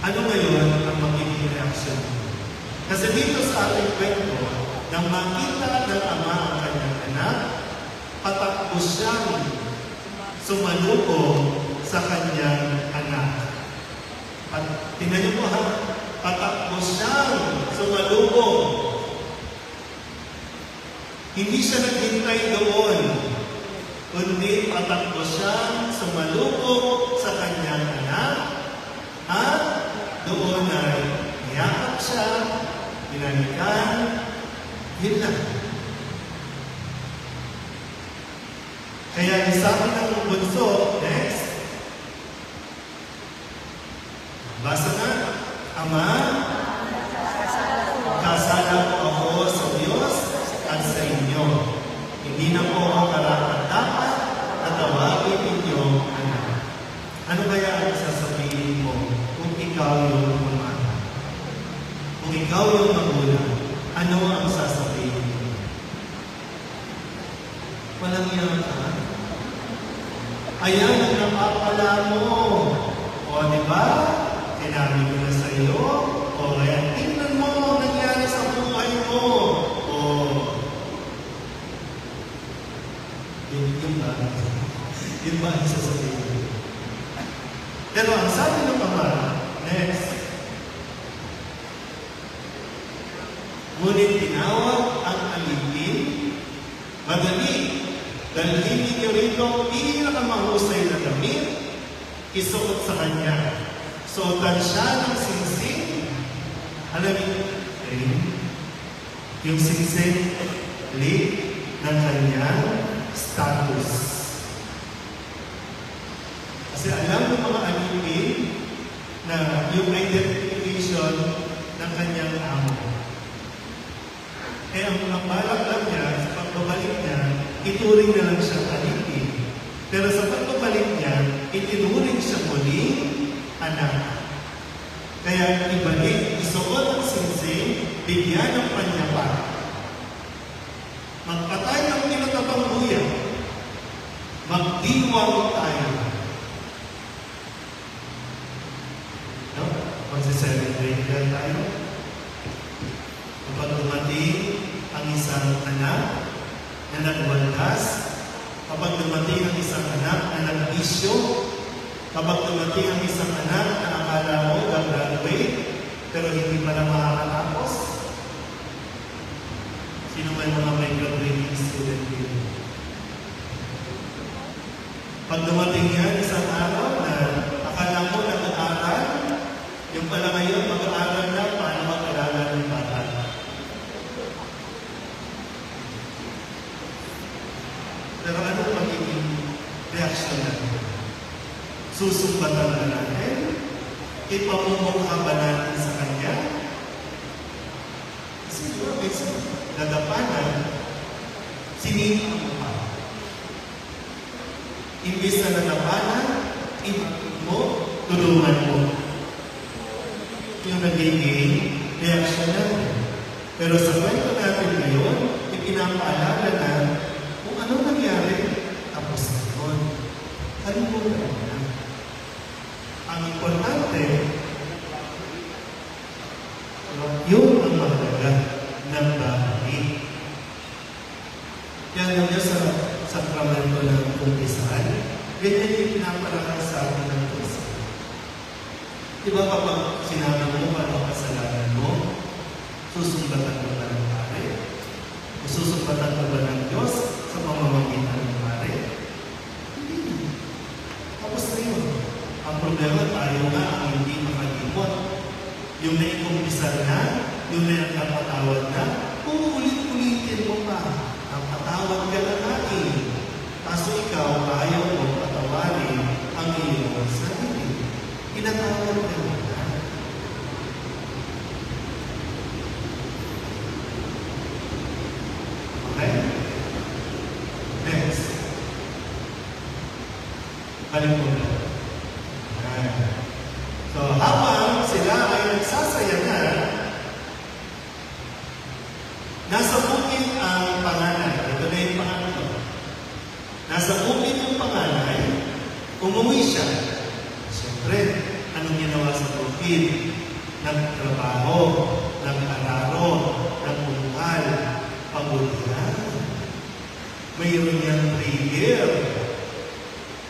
Ano ngayon ang magiging reaksyon mo? Kasi dito sa ating kwento, nang makita ng ama ang kanyang anak, patakbo siyang sumalubong sa kanyang anak. At tingnan niyo po ha, patakbo siyang sumalubong. Hindi siya naghintay doon, kundi patakbo siyang sumalubong sa kanyang anak at doon ay niyakap siya, pinanikan, yun lang. Kaya sabi ng bunso, next, basa na, Ama, kasala po ako sa Diyos at sa inyo. Hindi na po ako karapat-dapat na tawagin ninyong anak. Ano kaya ang sasabihin mo kung ikaw yung ama? Kung ikaw yung magulang, ano ang sasabihin mo? Walang yan ka? Ayan ang napapala mo. O, di ba? Sinabi ko na sa iyo. O, kaya tingnan mo ang nangyari sa buhay mo. O, yun ba? Yun ba ang sasabihin mo? Pero ang sabi ng ama, next, ngunit tinawag ang alipin, madali, dalhin ninyo rito pinakamahusay na damit, isuot sa kanya. Suotan siya ng singsing. Alam niyo, yung singsing, lit ng kanyang status. Kasi alam ng mga alipin na yung identification ng kanyang amo. Kaya ang mga balak lang niya, sa pagbabalik niya, ituring na lang siya alipin. Pero sa pagbabalik niya, itinuring siya muli anak. Kaya ibalik, isuot ang singsing, bigyan ng panyapat. Magpatay ng tinatabang buya. Magdiwang tayo. No? Magse-celebrate yan tayo. Kapag dumating ang isang anak na nagwaldas, kapag dumating ang isang anak na nagbisyo, kapag dumating ang isang anak na akala mo gag-graduate, pero hindi pa na makakatapos, sino may mga may graduating student dito? Pag dumating yan, isang araw na akala mo nag-aaral, yung pala ngayon mag-aaral na paano mag-aalala ng bata. Pero ano magiging reaksyon natin? Susumbatan na natin? Ipamumukha ba natin sa kanya? Kasi diba, may nadapanan, sinita mo pa. Imbis na nadapanan, ibig mo, tulungan mo. Yung nagiging reaksyon natin. Pero sa kwento natin ngayon, ipinapaalala na kung ano nangyari, tapos na yun. Kalimutan mo na. Ang importante, yun ang mahalaga ng bahay. Kaya nyo niya sa sakramento ng kumpisan, ganyan yung pinapalakay sa atin ng kumpisan. Diba kapag sinabi mo pa ang kasalanan mo, susumbatan mo ba ng pare? O susumbatan mo ba ng Diyos sa pamamagitan ng pare? Hindi. Tapos na yun. Ang problema tayo nga ang hindi makalimot. Yung naikumpisan na, yung napatawad na, uulit-ulitin mo pa. Ang patawad ka na natin. Kaso ikaw, ayaw mo patawarin ang iyong sarili. Pinatawad ka na. Balik mo na. So, habang sila ay nagsasayangan, nasa bukid ang panganay. Ito na yung panganay. Nasa bukid yung panganay, umuwi siya. Siyempre, anong ginawa sa bukid? Nagtrabaho, nag-araro, nagpuntal, pagulyan. Mayroon niyang prayer.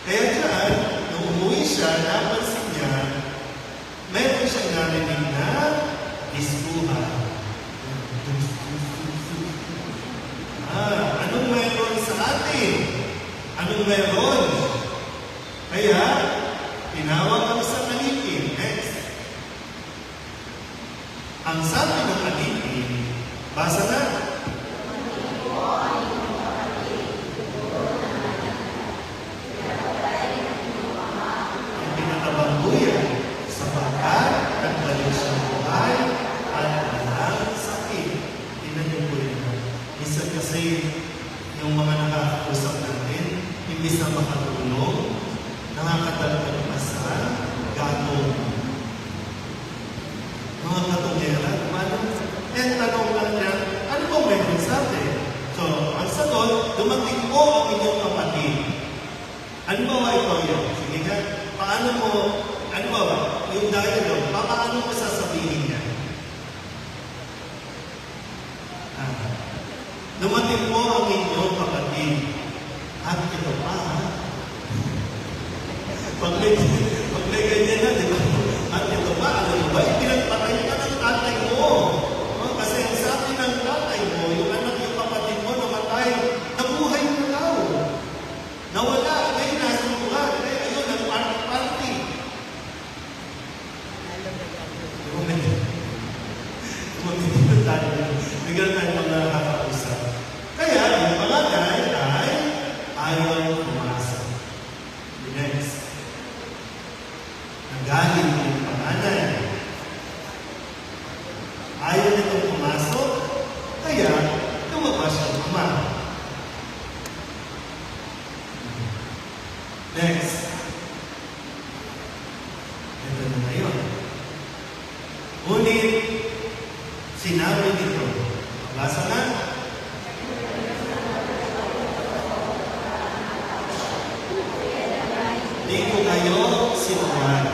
Kaya dyan, nung umuwi siya, napansin niya, mayroon siyang narinig na diskuhan. Anong mayroon sa atin? Anong mayroon? Kaya, tinawag ang sa alipin. Next. Ang sabi ng alipin, basa na. Ang pinatabangguyan sapagkat nagbalik siyang buhay at walang sakit. Tingnan niyo po yun. Minsan kasi yung mga nakakausap natin, imbis na makatulong, nakakatagdag pa sa gatong. Mga katungera, eh, tanong lang niya, ano ba meron sa atin? So, ang sagot, dumating po ang inyong kapatid. Ano ba ito yun? Sige nga, paano mo, ano ba, yung dialogue, paano mo sasabihin niya? Dumating po ang inyong kapatid. At ito pa, pag may ganyan na, di ba? At ito pa, alam mo ba, pinagpatay ka ng tatay mo. Kasi ang sabi ng tatay mo, yung anak yung kapatid mo namatay, nabuhay mo daw. Nawala, ngayon nasa buhay. Kaya ayun, ang party. Tumamigil tayo. Bigyan tayo mga nakakausap. Kaya, yung pangatay ay ayaw pumasok. Next. Nagaling yung panganay. Ayaw nitong pumasok, kaya lumabas ang ama. Next. Ito na ngayon. Ngunit, sinabi nito, basa na, di ko kayo sinuhan.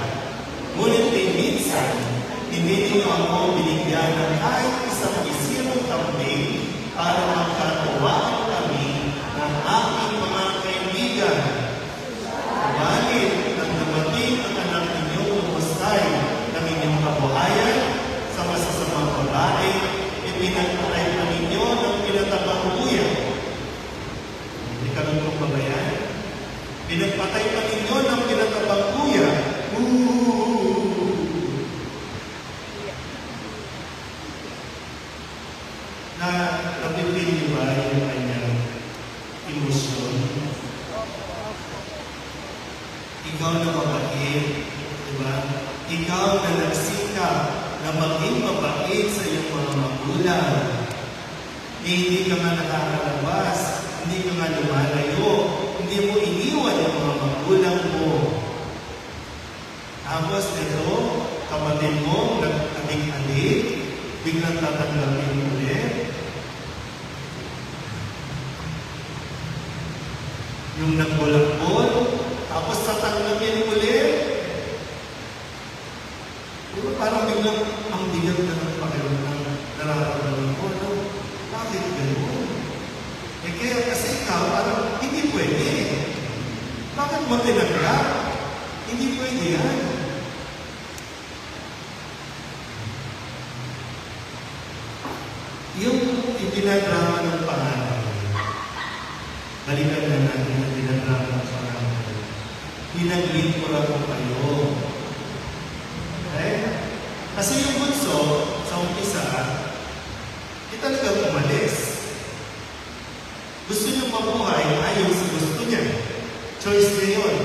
Ngunit minsan, hindi niyo ako binigyan ng kahit isang isirong kambing para magkatuwaan kami ng aking mga kaibigan. Subalit, nang dumating ang anak ninyong umustay ng inyong kabuhayan sa masasamang babae, ipinagpatay pa ninyo ng pinatabang buya. Hindi ka nung ba yan? Pinagpatay pa ninyo ng pinatabang buya. Napipil niyo ba yung kanyang emosyon? Ikaw na mabait, di ba? Ikaw na nagsikap na maging mabait sa iyong mga magulang. Hindi ka nga nakakalabas, hindi ka nga lumalayo, hindi mo iniwan yung mga magulang mo. Tapos ito, kapatid mo, nag-adik-adik, biglang tatanggapin ulit. Yung nagbolakbol, tapos tatanggapin ulit. Diba parang biglang ang bigat na ng pakiramdam ng nararamdaman ko, no? Bakit gano'n? Eh kaya kasi ikaw, parang hindi pwede. Bakit mo tinanggap? Hindi pwede yan. Yung itinadrama ng pangalan, balikan na natin ang itinadrama ng pangalan. Pinaglingkuran ko kayo. Okay? Kasi yung bunso, sa umpisa, di talaga umalis. Gusto niyo mabuhay, ayaw sa gusto niya. Choice niya yun.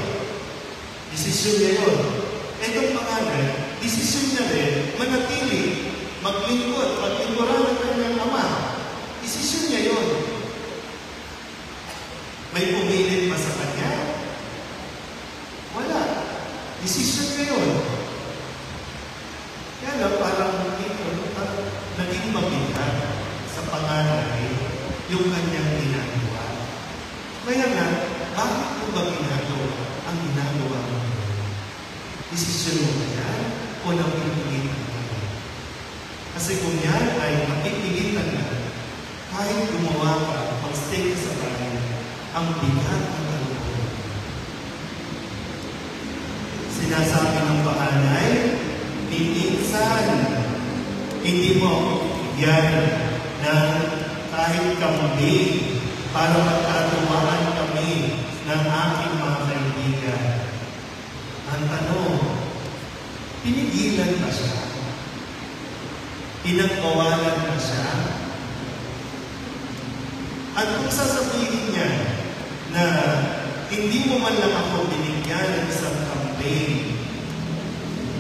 Desisyon niya yun. Itong pangalan, desisyon niya rin, manatili, maglingkod, maglingkuran ng kanyang ama. Desisyon niya yun. May pumilit pa sa kanya. Desisyon niya yun. Kaya lang, parang naging mabigat sa panganay yung kanyang ginagawa. Kaya nga, bakit mo ba ginagawa ang ginagawa mo? Desisyon mo ba yan o napipilitan ka? Kasi kung yan ay napipilitan na, kahit gumawa ka, mag-stay ka sa bahay, ang bigat ng kalooban. Sinasabi ng panganay, minsan, hindi mo yan ng kahit kambing para magkatuwaan kami ng aking mga kaibigan. Ang tanong, pinigilan ba siya? Pinagbawalan ba siya? At kung sasabihin niya na hindi mo man lang ako binigyan ng isang campaign,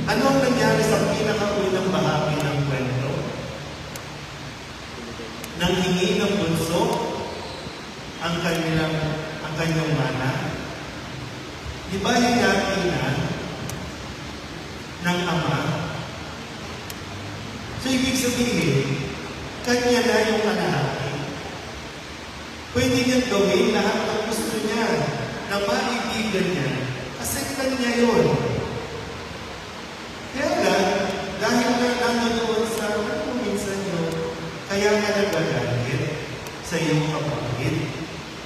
ano ang nangyari sa pinakaunang bahagi ng kwento? Nang hingi ng bunso ang kanyang mana? Di ba hinati na ng ama? So, ibig sabihin, kanya na yung kalahati. Pwede niyang gawin lahat ng gusto niya na maibigan niya kasi kanya yun. Kaya lang, dahil na nanonood sa minsan yun, kaya ka nagagalit sa iyong kapatid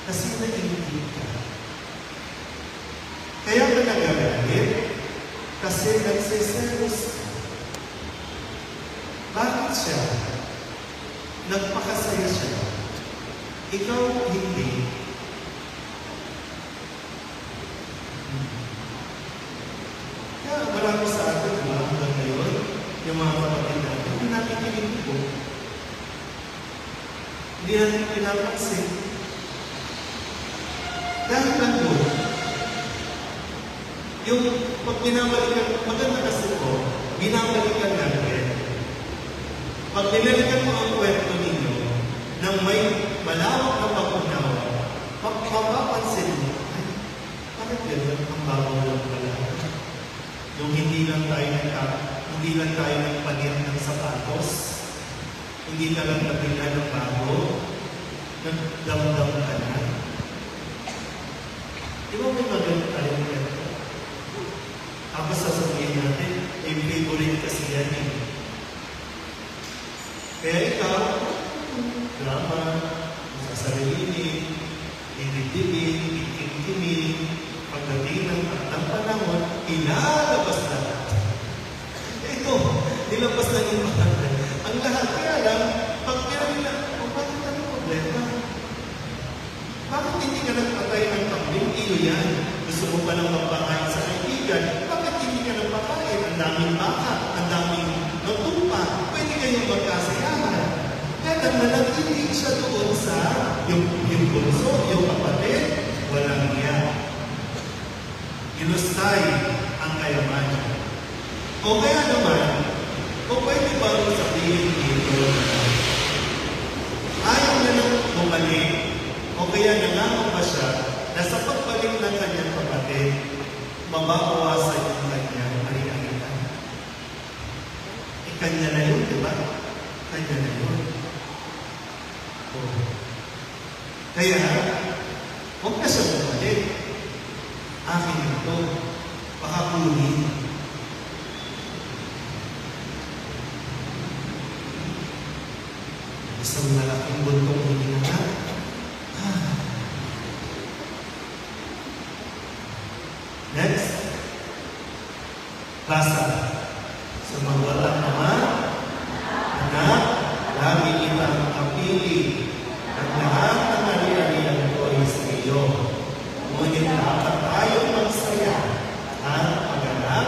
kasi nag-iintip ka. Kaya ka nagagalit kasi nagsiselos ka. Bakit siya? Nagpakasaya siya. Ikaw hindi. Kaya marami sa atin, diba? Hanggang ngayon, yung mga kapatid natin, hindi natin kinikipo. Hindi natin pinapansin. Dahil lang doon, yung pag binabalikan, maganda kasi po, binabalikan natin. Pag binalikan mo ang kwento ninyo, nang may malawak na pag-unawa, mapapansin mo, ay, bakit gano'n ang bago lang pala? Yung hindi lang tayo nagpalit ng sapatos, hindi ka lang nabila ng bago, nagdamdam ka na. Di ba may maganda tayong kwento? Tapos sasabihin natin, yung favorite kasi yan eh. Kaya ikaw, drama, sasarilinin, dinidibin, ikimkimin, pagdating ng panahon, ilalabas na. Ito, nilabas na yung mga. Ang lahat kaya lang, pag pinamila, bakit ano problema? Bakit hindi ka nagpatay ng kambing? Iyo yan. Gusto mo pa lang magpakain sa kaibigan. Bakit hindi ka nagpakain? Ang daming baka, ang daming natupa. Pwede kayong magkasayahan. Kaya nanatili siya doon sa yung bunso, yung kapatid, walang niya. Inustay ang kayamanan. O kaya naman, o pwede ba sabihin dito, ayaw na nang bumalik, o kaya nangangamba siya na sa pagbalik ng kanyang kapatid, mababawasan yung kanyang ari-arian. Kanya na yun, di ba? Kanya na yun. Kaya, huwag na siya bumalik. Akin ito, baka kunin. Isang malaking buntong hininga. Next, basa. Sa mga walang ama, anak, lagi kitang kapili. At lahat ng ari-arian ko ay sa iyo. Ngunit dapat tayong magsaya at maganap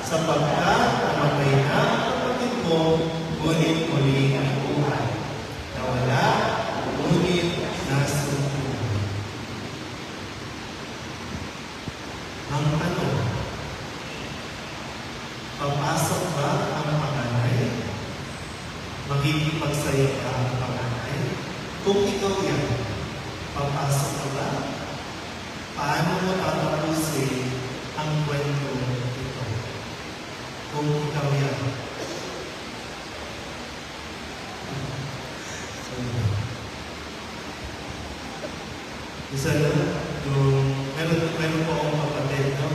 sapagkat namatay na ang kapatid mo, ngunit muli ang buhay. Nawala, ngunit nasa buhay. Ang tanong, papasok ba ang panganay? Magkikipagsaya ka ang panganay? Kung ikaw yan, papasok ka ba? Paano mo tatapusin ang kwento ito? kung ikaw yan. So, isa na, meron po akong kapatid, no?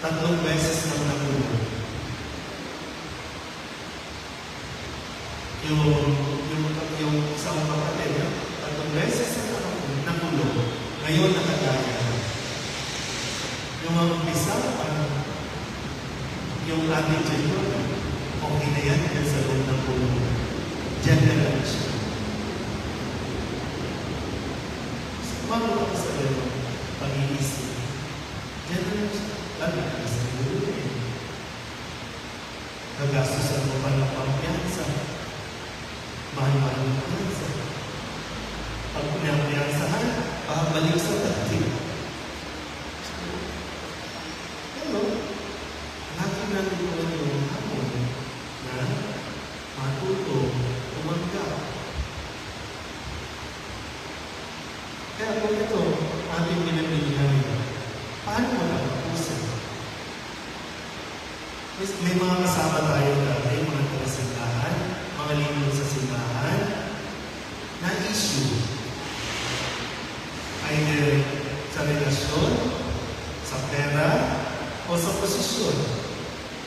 3 beses nang natulog. Yung isang kapatid, 3 beses na natulog. Ngayon nakagaya. Yung mga umpisa, yung attitude ko, okay na yan dyan sa loob ng pulo. Diyan na lang siya. Sumama ko sa loob, pag-iisip. Diyan na lang siya. Lagi ka sa loob eh. Nagastusan mo pa ng pampiyansa. Mahal-mahal ng pampiyansa. Pag pinampiyansahan, balik sa dati. Pero, lagi natin ko yung hamon na matuto, umanggap. Kaya po ito, ating pinamilihan. Paano mo nakapusan? May mga kasama tayo dati, mga taga-simbahan, mga lingkod sa simbahan, na issue. Either sa relasyon, sa pera, o sa posisyon.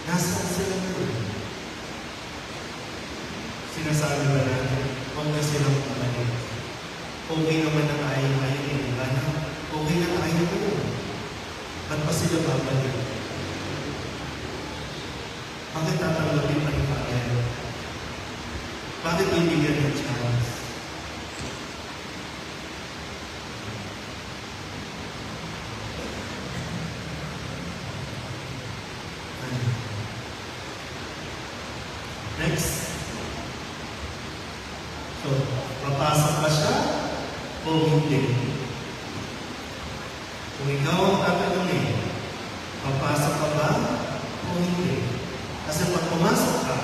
Nasaan sila doon? Sinasabi ba natin, huwag na silang pumalik. Okay naman ang ayaw-ayaw yung iba na, okay na ayaw ko. Ba't pa sila babalik? Bakit tatanggapin pa yung ayaw? Bakit bibigyan ng chance? Next. So, papasok ba siya o hindi? Kung ikaw ang tatanungin, papasok ka ba o hindi? Kasi pag pumasok ka,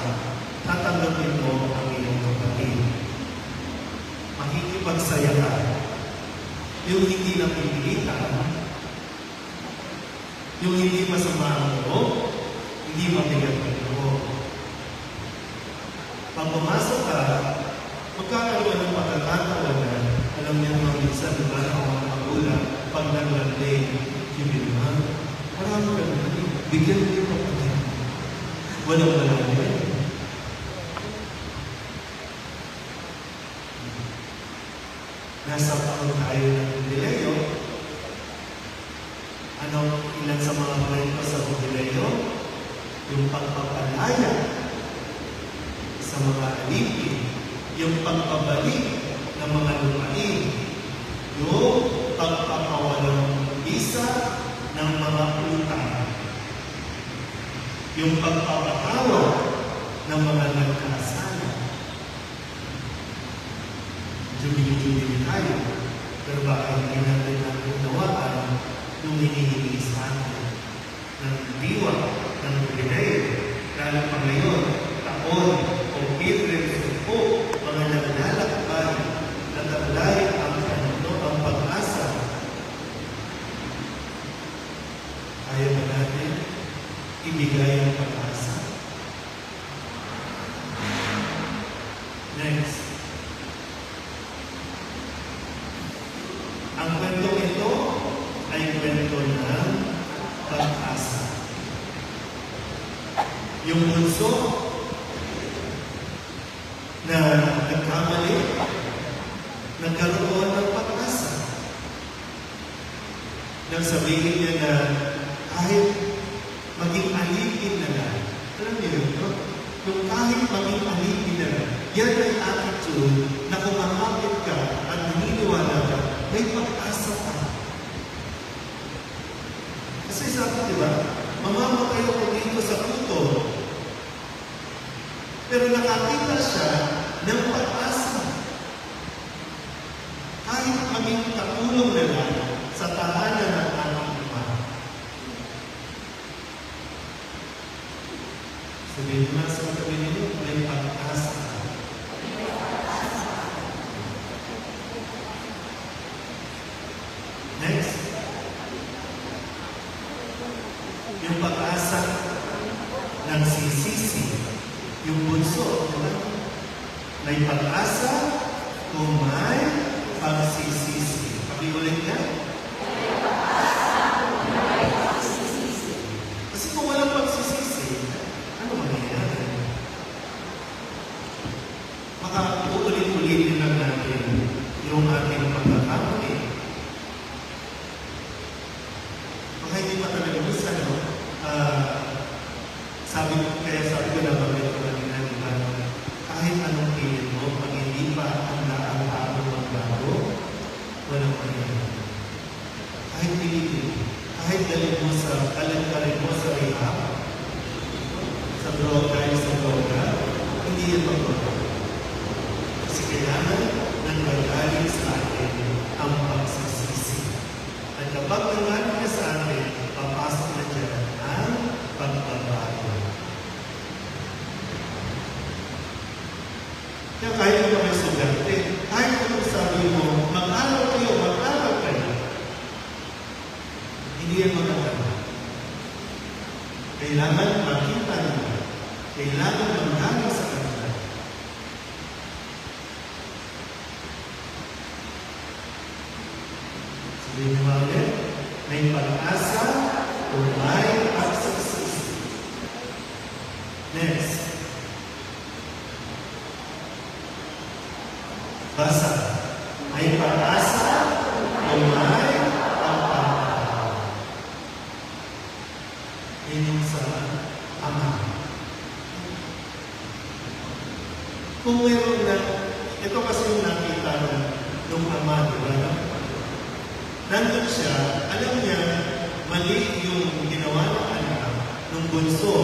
tatanggapin mo ang iyong kapatid. Makikipagsaya ka. Yung hindi na pipilitan, yung hindi masama ang loob, hindi mabigat ang loob. Pag pumasok ka, magkakaroon ng pagkakatawanan. Alam niyo mga minsan, diba, ang mga magulang, pag naglanding, yung iba, marami ka naman, bigyan mo yung kapatid. Walang din. Nasa pangon tayo ng Jubileo. Ilan sa mga kwento sa Jubileo? Yung pagpapalaya sa mga alipin, yung pagpabalik ng mga lupain, yung pagpapawalang bisa ng mga utang, yung pagpapatawa ng mga nagkasala. Jubili-jubili tayo, pero baka hindi natin nagawaan yung hinihingi sa atin ng diwa, ng Jubileo, lalo pa ngayon, taon, o pilgrims po, mga naglalakbay, nataglay ang pag-asa. Ayaw ba natin ibigay ang pag-asa? Next. Ang kwento ito ay kwento ng pag-asa. Yung bunso na nagkamali, nagkaroon ng pag-asa. Nang sabihin niya na kahit maging alipin na lang, alam niyo yun, no? Yung kahit maging alipin na lang, yan ay attitude na kung makapit ka at naniniwala ka, may pag-asa ka. Kasi sabi, di ba, mamamatay ako dito sa puto, pero nakakita siya ng pag-asa. Kahit maging katulong na lang sa tahanan ng aming Ama. Sabihin mo sa tabi ninyo, may pag-asa. Next. Yung pag-asa May pag-asa kung may pagsisisi. Pakiulit nga. Kasi kung walang pagsisisi, ano mangyayari? Baka uulit-ulitin lang natin yung ating pagkakamali. Baka hindi pa talaga minsan, no? Sabi ko na bagay ko kanina, di ba? Kahit anong pilit mo, pag hindi pa ang tao magbago, walang mangyayari. Kahit pilitin, kahit dalhin mo sa rehab, sa droga, hindi yan magbago. Kasi kailangan nanggagaling sa atin ang pagsisisi. At kapag nangaling ka sa atin, papasok na dyan ang pagbabago. Kaya kahit mo may sugarte, kahit kung sabi mo, mag-aral kayo, hindi yan magagawa. Kailangan makita nila. Kailangan manggaling sa kanila. Sabihin mo ulit, may pag-asa kung may pagsisisi. Next. Basa. May pag-asa kung may pagpapatawa. Yan yung sa Ama. Kung mayroon na, ito kasi yung nakita ng Ama, di ba? Nandun siya, alam niya, mali yung ginawa ng anak, ng bunso,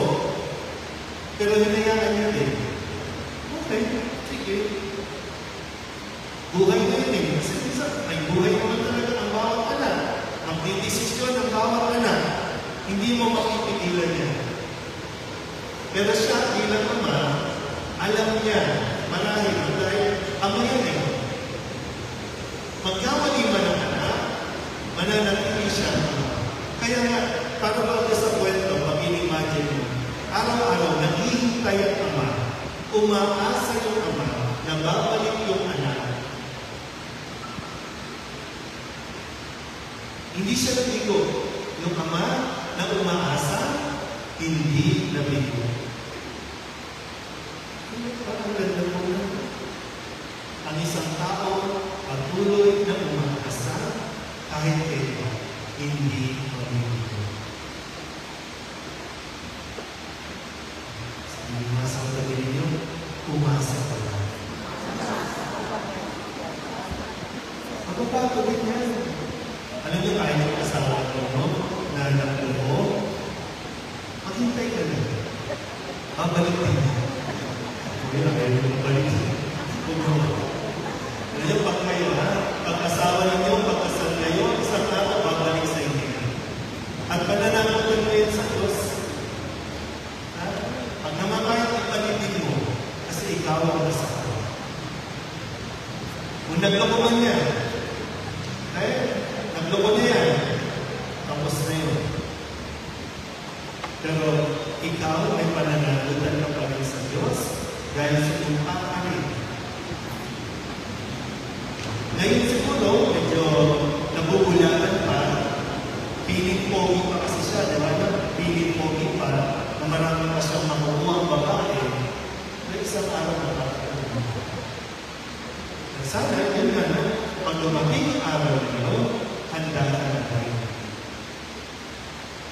pero hinayaan niya din. Okay, sige. Buhay na yun eh. Kasi minsan, ay buhay naman talaga ang bawat anak. Magdidesisyon ang bawat anak. Hindi mo makipigilan niya. Pero siya, bilang Ama, alam niya, marahil, dahil Ama yan eh. Magkamali man ang anak, mananatili siya. Kaya nga, para ba sa kwento, pag in-imagine mo, araw-araw, naghihintay ang Ama, umaasa yung Ama, na babalik yung anak. Hindi siya nabigo. Yung Ama na umaasa, hindi nabigo. Parang ganda mo na. Ang isang tao, patuloy na umaasa, kahit kailan, hindi mabigo. Sabi nga sa katabi ninyo, umasa pa lang. Magbabago din yan. Alam niyo, kahit yung asawa mo, na anak mo, maghintay ka na. Babalik din niya. Kaya kayo balik. Alam niyo, pag kayo ha, pag-asawa ninyo, pag-asal kayo, isang tao babalik sa inyo. At pananagutan mo yan sa Diyos. Ha? Pag namakayat, ipanitin mo, kasi ikaw ang asawa. Kung nagloko man niya, nagloko niya yan, tapos na yun. Pero ikaw ay pananagutan ka pa rin sa Diyos dahil sa iyong pakarin. Ngayon siguro, medyo nabubulaan pa, piling pogi pa kasi siya, di ba? Piling pogi pa, na marami pa siyang makukuha ang babae, na isang araw na pagkakas. Sana, yun nga, pag dumating ang araw niyo, handa ka na tayo.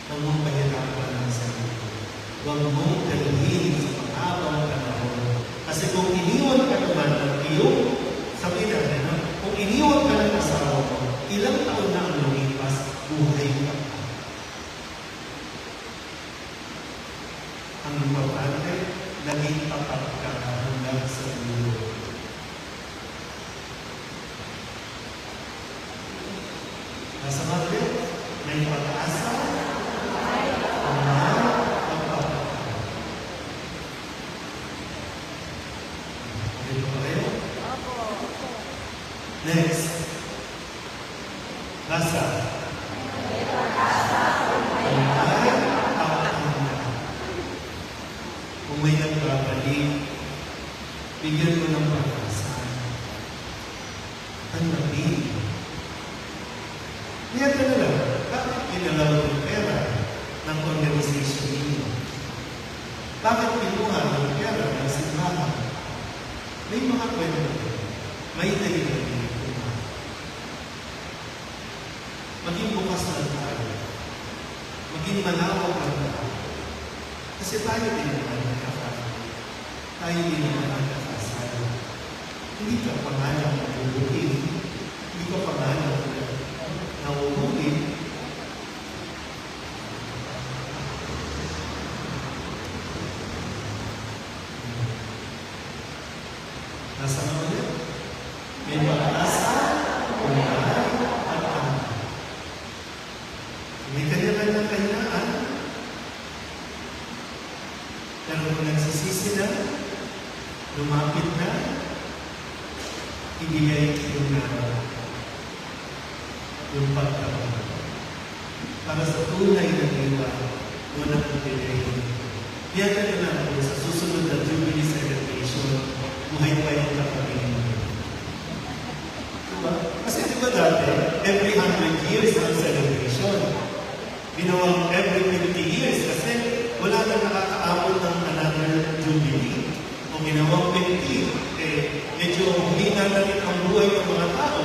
Huwag mong pahirapan ang sarili. Huwag mong dalhin sa panghabang panahon. Kasi kung iniwan ka naman ng iyong, sabihin natin, kung iniwan ka ng asawa mo, ilang taon na ang lumipas, buhay ka pa. Ang importante, naging tapat ka hanggang sa dulo. Nasa Madre, may pag-asa, next. Nasa. Kung may nagbabalik, bigyan mo ng pagkakas. tanggapin. Kaya ka na lang, bakit pinalaw yung pera ng organization ninyo? Bakit pinuha ng pera ng simbahan? May mga kwento. May dahilan dito. Maging bukas na tayo. Maging malawak na tayo. Kasi tayo din naman nakakasal. Tayo din naman nakakasal. Hindi ka pangalang nabubukin. Hindi ka pangalang nabubukin. Nasa mga ulit? May pag-asa, umay, at anak. May kanya-kanya kahinaan. Pero kung nagsisisi na, lumapit na, ibigay yung yung pagkakas. Para sa tunay na diwa, wala kang pinay. Kaya ka na lang sa susunod na Jubilee celebration, buhay pa yung kapatid mo. Diba? Kasi diba dati, every 100 years ang celebration. Ginawang every 50 years kasi wala na nakakaabot ng another Jubilee. O ginawang 50, medyo humina na rin ang buhay ng mga tao.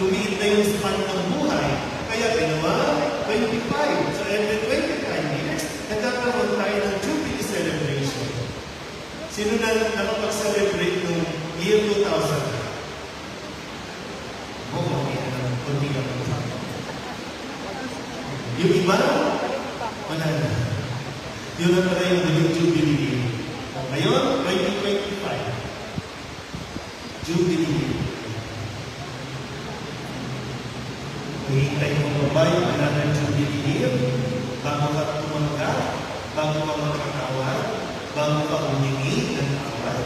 Lumiit na yung span ng buhay. Kaya ginawa 25. So every 25 years, nagkakaroon tayo ng Jubilee celebration. Sino na nakapag-celebrate noong year 2000? Oo, kunti lang. Yung iba, wala na. Yun na pala yung Jubilee. Ngayon, 2025. Jubilee. Hihintay mo ba yung another Jubilee year? Bago ka tumanggap, bago ka magkakawal, bago ka humingi ng awal.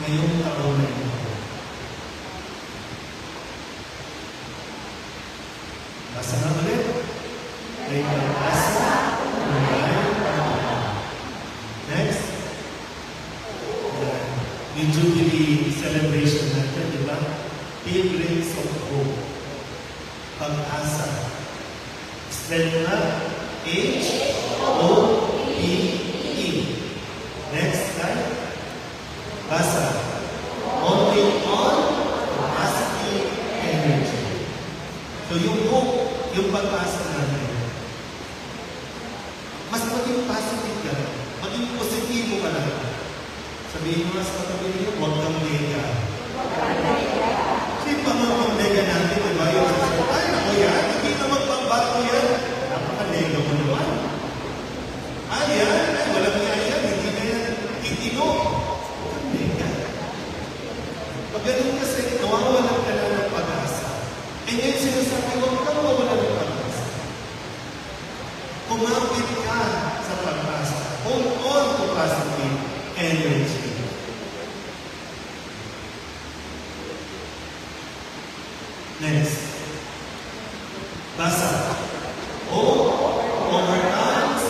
Ngayong taon na ito. Basta na ulit. May pag-asa, next. Yung Jubilee celebration natin, di ba? Pilgrims of Hope. Pag-asa. Spell na H-O-P-E. Next slide. Basa. Only on positive energy. So yung hope, yung pag-asa natin, mas maging positive ka, maging positibo ka lang. Sabihin mo sa katabi niyo, huwag kang lega. Kasi pang lega natin, diba? Yung sasabi, ay, ako yan, hindi na magpambato yan. Napaka-lega mo naman. Ay, yan, ay, walang yan, hindi na yan, itino. Huwag kang lega. Pag ganun kasi, nawawalan ka na ng pag-asa. And then sinasabi, huwag kang mawalan ng pag-asa. Kumapit ka sa pag-asa. Hold on to positive energy. Next. Basa. Hope overcomes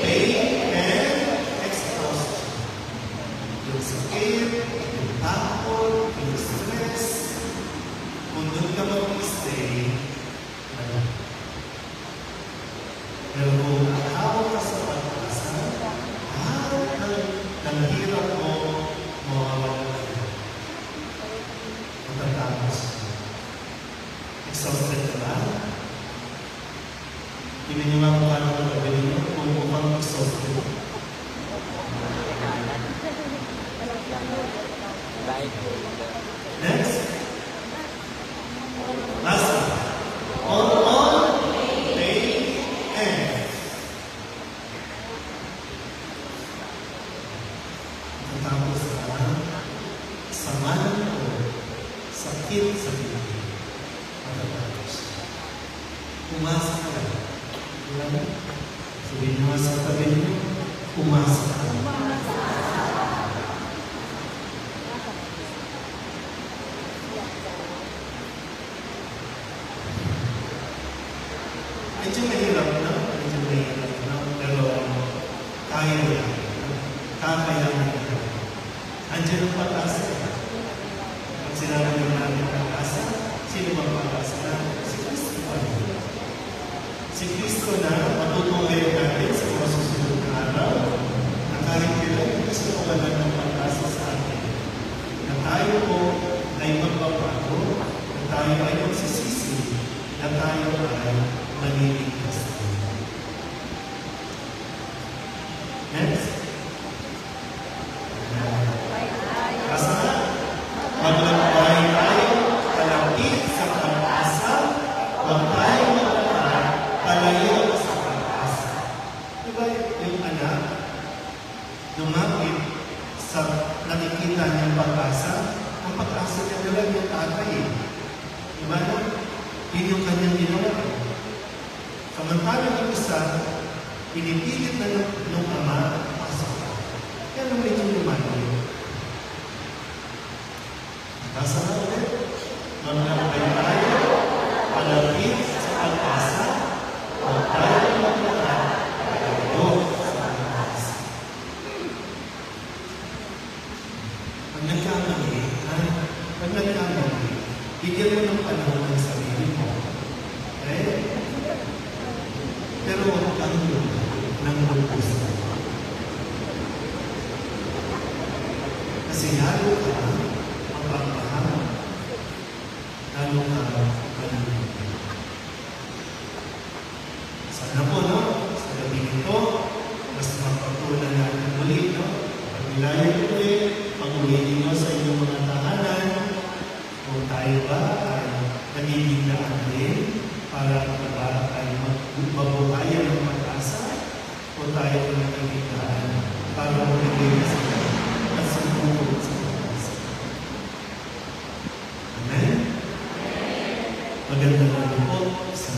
pain and exhaustion. Yung sakit, yung takot, yung stress. Kung doon ka mag-stay, pero kung nakahawak ka sa pag-asa, ng hirap mo, mawawala ka. Matatapos. Exhausted ka ba? Tingnan niyo nga kung paano ang gagawin niyo kung mukhang exhausted. Next. Last one. On, pain, and. Matapos ka, samahan ko, sakit sa piling. Matatapos. Umasa ka lang. Sabihin nyo sa tabi nyo, umasa ka lang. Medyo mahirap na, pero kaya yan. Kakayanan yan. Andiyan ang pag pag-asa. Pag sinabi natin pag-asa, sino bang pag-asa natin? Si Kristo pa. Si Kristo na matutuloy natin sa mga susunod na araw na kahit kailan gusto ko wala ng pag-asa sa atin. Na tayo po ay magbabago, na tayo ay magsisisi, na tayo ay maniligtas. Next. Asa na? Maglakbay tayo kalapit sa pag-asa, huwag tayo maglakbay palayo sa pag-asa. Diba yung anak, lumapit sa nakikita niyang pag-asa, ang pag-asa niya talaga yung tatay eh. Diba na? Yun yung kanyang ginawa. Samantalang yung isa, pinipilit na ng ama, pasok ka. Kaya nung medyo lumapit. Nasa na ulit? Maglakbay tayo, palapit sa pag-asa, huwag tayo maglakbay palayo sa pag-asa. Pag nagkamali, bigyan mo ng panahon ng sarili mo. Okay? Pero huwag kang ng lupus. Kasi lalo ka mapapahama. Lalo ka malamig. Sana po, no? Sa gabi nito, mas mapatulan natin muli, no? Pag-nilayan ulit, pag-uwi ninyo sa inyong mga tahanan, kung tayo ba ay nanginiglaan din para ba ay mabuhayan ng pag-asa o tayo ay nanginiglaan para magbigay sa at sumulog sa pag-asa. Amen? Magandang ano po sa